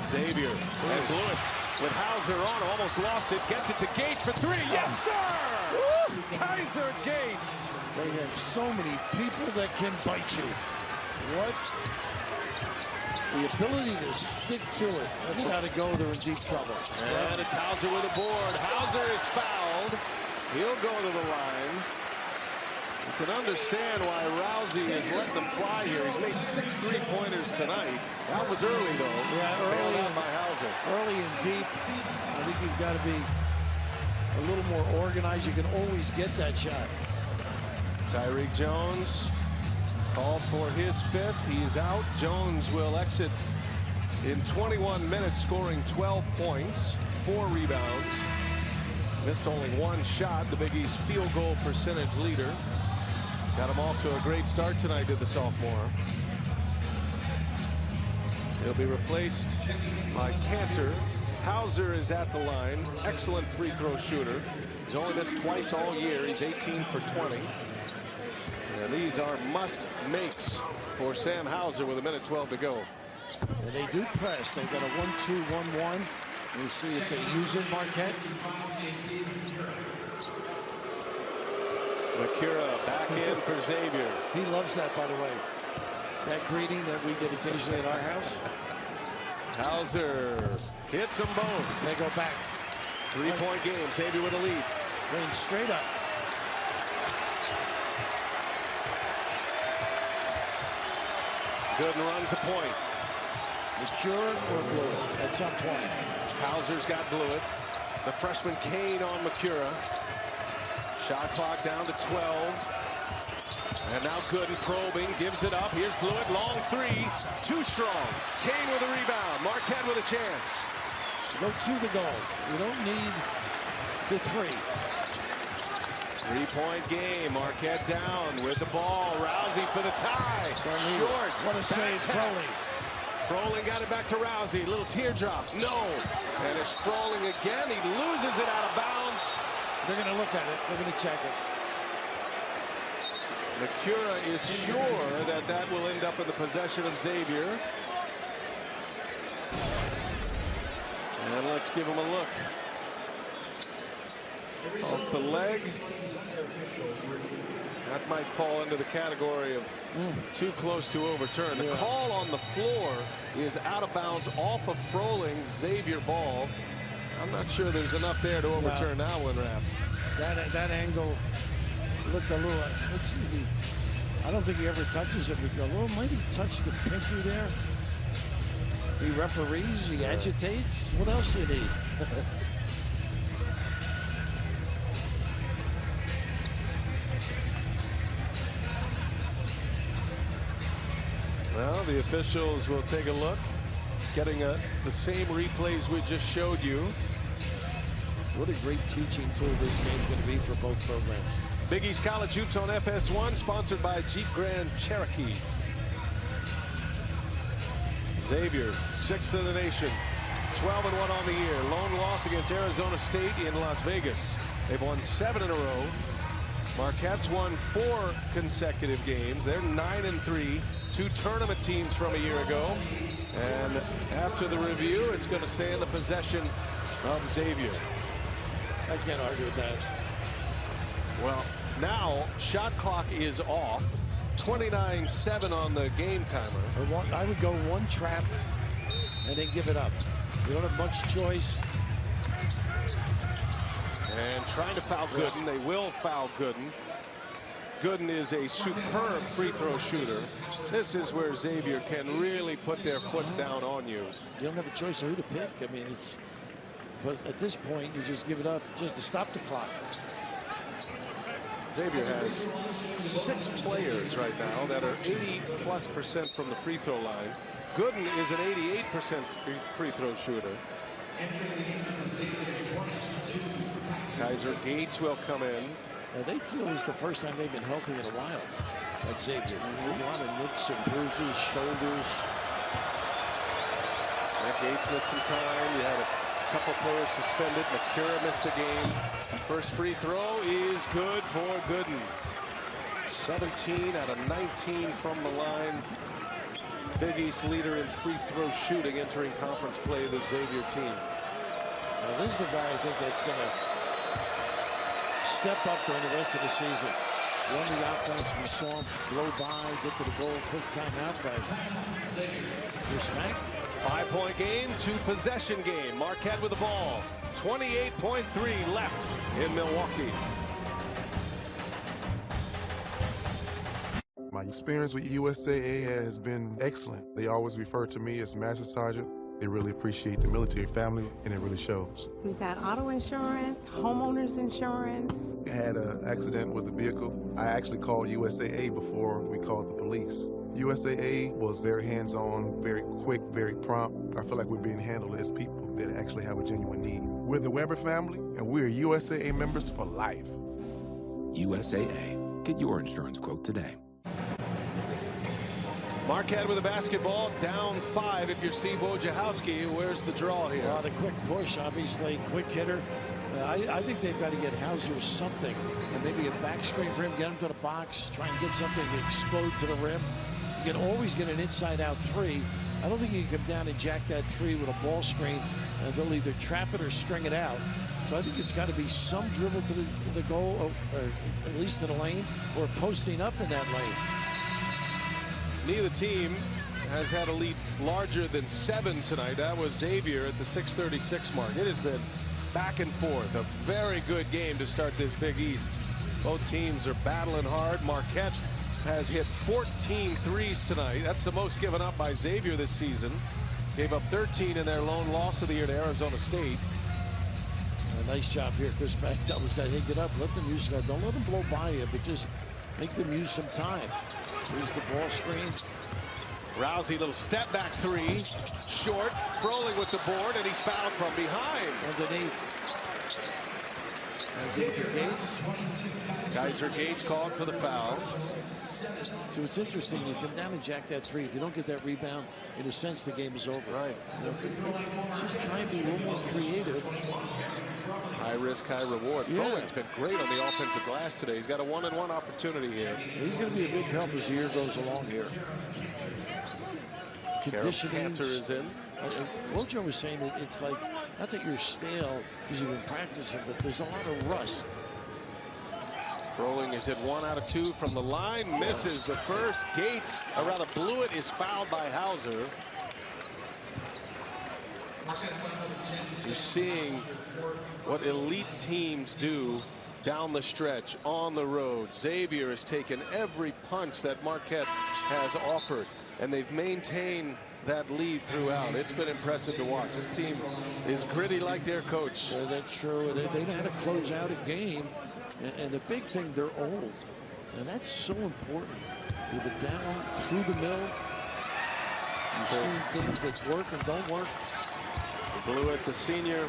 Xavier and Blueitt with Hauser on, almost lost it, gets it to Gates for 3. Yes, sir! Woo! Kaiser Gates. They have so many people that can bite you. What? The ability to stick to it. That's got to go. They're in deep trouble. And it's Hauser with a board. Hauser is fouled. He'll go to the line. You can understand why Rousey is letting them fly here. He's made 6 3-pointers tonight. That was early, though. Yeah, early on by Hauser. Early and deep. I think you've got to be a little more organized. You can always get that shot. Tyreek Jones called for his 5th. He's out. Jones will exit in 21 minutes, scoring 12 points, 4 rebounds. Missed only 1 shot. The Big East field goal percentage leader. Got him off to a great start tonight, did the sophomore. He'll be replaced by Cantor. Hauser is at the line. Excellent free throw shooter. He's only missed twice all year. He's 18 for 20. And these are must makes for Sam Hauser with 1:12 to go. And they do press. They've got a 1-2-1-1. We'll see if they use it, Marquette. Macura back in for Xavier. He loves that, by the way. That greeting that we get occasionally at our house. Hauser hits them both. They go back. 3-point game. Xavier with a lead. Going straight up. Gooden runs a point. Macura or Blueitt at some point. Hauser's got Blueitt. The freshman Kane on Macura. Shot clock down to 12. And now Gooden probing, gives it up. Here's Blueitt, long three, too strong. Kane with a rebound. Marquette with a chance. Go to the goal. You don't need the three. 3-point game. Marquette down with the ball. Rousey for the tie. Short. What a save, Froling. Froling got it back to Rousey. Little teardrop. No. And it's Froling again. He loses it out of bounds. They're going to look at it. They're going to check it. Macura is sure that that will end up in the possession of Xavier. And let's give him a look. Off the leg. That might fall into the category of too close to overturn. The call on the floor is out of bounds off of Froling. Xavier ball. I'm not sure there's enough there to overturn that one, Rap. That angle looked a little. Let's see. I don't think he ever touches it. A little, might he touch the pinky there? He referees. He agitates. What else do you need? Well, the officials will take a look, getting the same replays we just showed you. What a great teaching tool this game's going to be for both programs. Big East College Hoops on FS1, sponsored by Jeep Grand Cherokee. Xavier, 6th in the nation, 12-1 on the year. Lone loss against Arizona State in Las Vegas. They've won 7 in a row. Marquette's won 4 consecutive games. They're 9-3, 2 tournament teams from a year ago. And after the review, it's going to stay in the possession of Xavier. I can't argue with that. Well, now shot clock is off. 29-7 on the game timer. I would go one trap and then give it up. You don't have much choice. And trying to foul Gooden. They will foul Gooden. Gooden is a superb free throw shooter. This is where Xavier can really put their foot down on you. You don't have a choice of who to pick. I mean, it's. But at this point, you just give it up just to stop the clock. Xavier has 6 players right now that are 80+% from the free throw line. Gooden is an 88% free throw shooter. Kaiser Gates will come in. They feel it's the first time they've been healthy in a while. At Xavier, a lot of nicks and bruises, shoulders. Gates missed some time. You had a couple players suspended. Macura missed a game. First free throw is good for Gooden. 17 out of 19 from the line. Big East leader in free throw shooting entering conference play of the Xavier team. Now, this is the guy I think that's going to step up during the rest of the season. Run the offense. We saw him blow by, get to the goal, quick timeout by Chris Mack. 5-point game, 2-possession game. Marquette with the ball. 28.3 left in Milwaukee. My experience with USAA has been excellent. They always refer to me as Master Sergeant. They really appreciate the military family, and it really shows. We've got auto insurance, homeowners insurance. I had an accident with the vehicle. I actually called USAA before we called the police. USAA was very hands-on, very quick, very prompt. I feel like we're being handled as people that actually have a genuine need. We're the Weber family, and we're USAA members for life. USAA. Get your insurance quote today. Marquette with a basketball, down 5 if you're Steve Wojciechowski. Where's the draw here? The quick push, obviously, quick hitter. I think they've got to get Hauser something, and maybe a back screen for him, get him to the box, try and get something to explode to the rim. You can always get an inside-out 3. I don't think you can come down and jack that 3 with a ball screen, and they'll either trap it or string it out. So I think it's got to be some dribble to the goal, or at least to the lane, or posting up in that lane. Neither team has had a lead larger than 7 tonight. That was Xavier at the 6:36 mark. It has been back and forth. A very good game to start this Big East. Both teams are battling hard. Marquette has hit 14 threes tonight. That's the most given up by Xavier this season. Gave up 13 in their lone loss of the year to Arizona State. A nice job here, Chris Mack. Tell this guy, hey, get up, let them use it. Don't let them blow by you, but just make them use some time. Here's the ball screen. Rousey, little step back three, short, Froling with the board, and he's fouled from behind. Underneath. Gates. Geyser Gates called for the foul. So it's interesting. You come down and jack that three. If you don't get that rebound, in a sense, the game is over. Right. Just trying to be a little more creative. High risk, high reward. Yeah. Froling's been great on the offensive glass today. He's got a 1-on-1 opportunity here. He's going to be a big help as the year goes along here. Conditioning. Cancer is in. Wojo was saying that it's like, not that you're stale because you've been practicing, but there's a lot of rust. Froling is hit 1 out of 2 from the line, misses the first. Gates, or rather Blueitt, is fouled by Hauser. You're seeing what elite teams do down the stretch, on the road. Xavier has taken every punch that Marquette has offered, and they've maintained that lead throughout. It's been impressive to watch. This team is gritty like their coach. Yeah, that's true. They know how to close out a game. And the big thing, they're old. And that's so important. You've been down through the mill. You've seen things that work and don't work. Blueitt, the senior,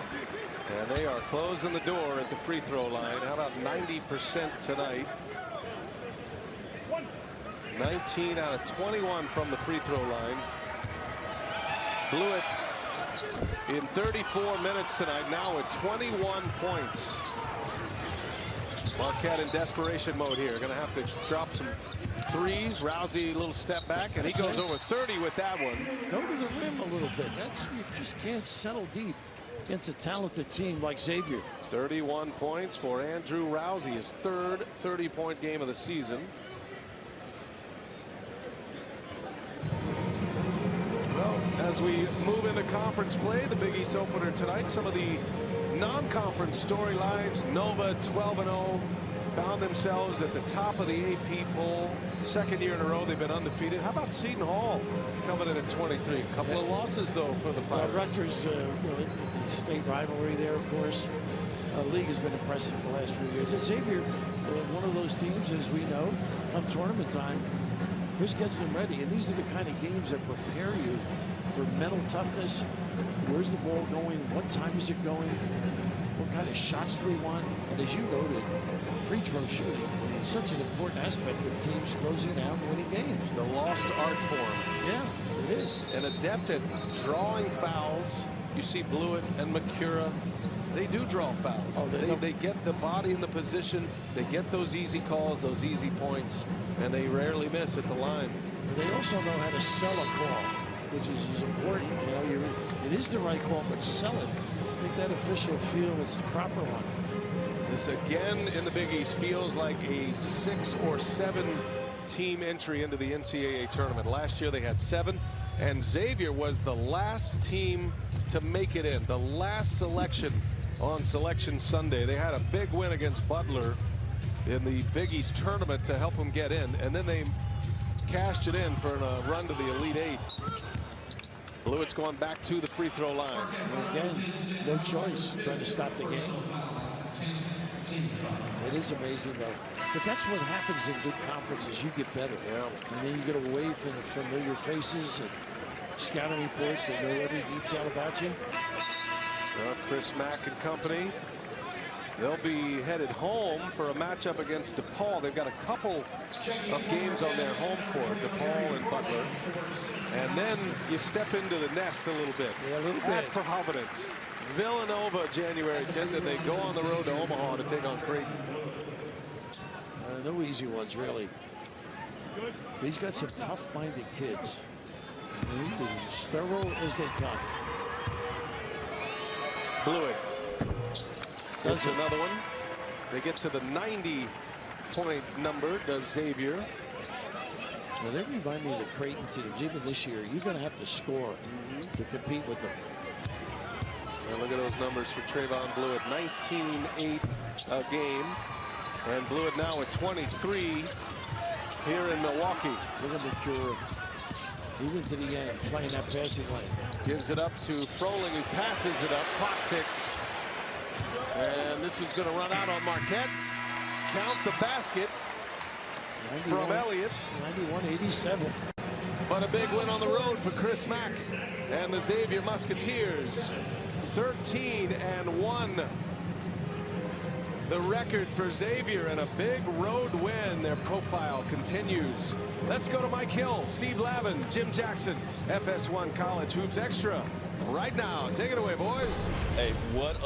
and they are closing the door at the free throw line. How about 90% tonight? 19 out of 21 from the free throw line. Blueitt in 34 minutes tonight, now at 21 points. Marquette in desperation mode here. Going to have to drop some threes. Rousey, little step back, and he goes over 30 with that one. Go to the rim a little bit. That's you just can't settle deep against a talented team like Xavier. 31 points for Andrew Rousey, his third 30-point game of the season. Well, as we move into conference play, the Big East opener tonight, some of the non-conference storylines. Nova 12-0 found themselves at the top of the AP poll. Second year in a row they've been undefeated. How about Seton Hall coming in at 23? A couple of losses though for the Pirates. Rutgers, the state rivalry there, of course. The league has been impressive for the last few years. And Xavier, one of those teams, as we know, come tournament time, Chris gets them ready. And these are the kind of games that prepare you for mental toughness. Where's the ball going? What time is it going? What kind of shots do we want? And as you noted, free throw shooting is such an important aspect of teams closing out and winning games. The lost art form. Yeah, it is. An adept at drawing fouls. You see Blueitt and Macura. They do draw fouls. Oh, they get the body in the position. They get those easy calls, those easy points, and they rarely miss at the line. And they also know how to sell a call, which is important. You know, it is the right call, but sell it. Make that official feel it's the proper one. This again in the Big East feels like a 6 or 7 team entry into the NCAA tournament. Last year they had 7, and Xavier was the last team to make it in, the last selection on Selection Sunday. They had a big win against Butler in the Big East tournament to help them get in, and then they cashed it in for a run to the Elite 8. Blueitt's going back to the free throw line. And again, no choice, trying to stop the game. It is amazing, though. But that's what happens in good conferences. You get better. Yeah. And then you get away from the familiar faces and scouting reports that know every detail about you. Chris Mack and company. They'll be headed home for a matchup against DePaul. They've got a couple of games on their home court, DePaul and Butler. And then you step into the nest a little bit. Yeah, a little bit. At Providence. Villanova, January 10th, and they go on the road to Omaha to take on Creighton. No easy ones, really. He's got some tough-minded kids. He's as sterile as they come. Blueitt. Does another one. They get to the 90-point number, does Xavier. Now, they remind me of the Creighton teams. Even this year, you're going to have to score to compete with them. And look at those numbers for Trevon Blueitt. 19-8 a game. And Blueitt now at 23 here in Milwaukee. Look at Macura. moving to the end, playing that passing lane. Gives it up to Froling, who passes it up. Clock ticks. And this is going to run out on Marquette. Count the basket from Elliott. 91-87. But a big win on the road for Chris Mack and the Xavier Musketeers. 13-1. The record for Xavier, and a big road win. Their profile continues. Let's go to Mike Hill, Steve Lavin, Jim Jackson, FS1 College Hoops Extra right now. Take it away, boys. Hey, what a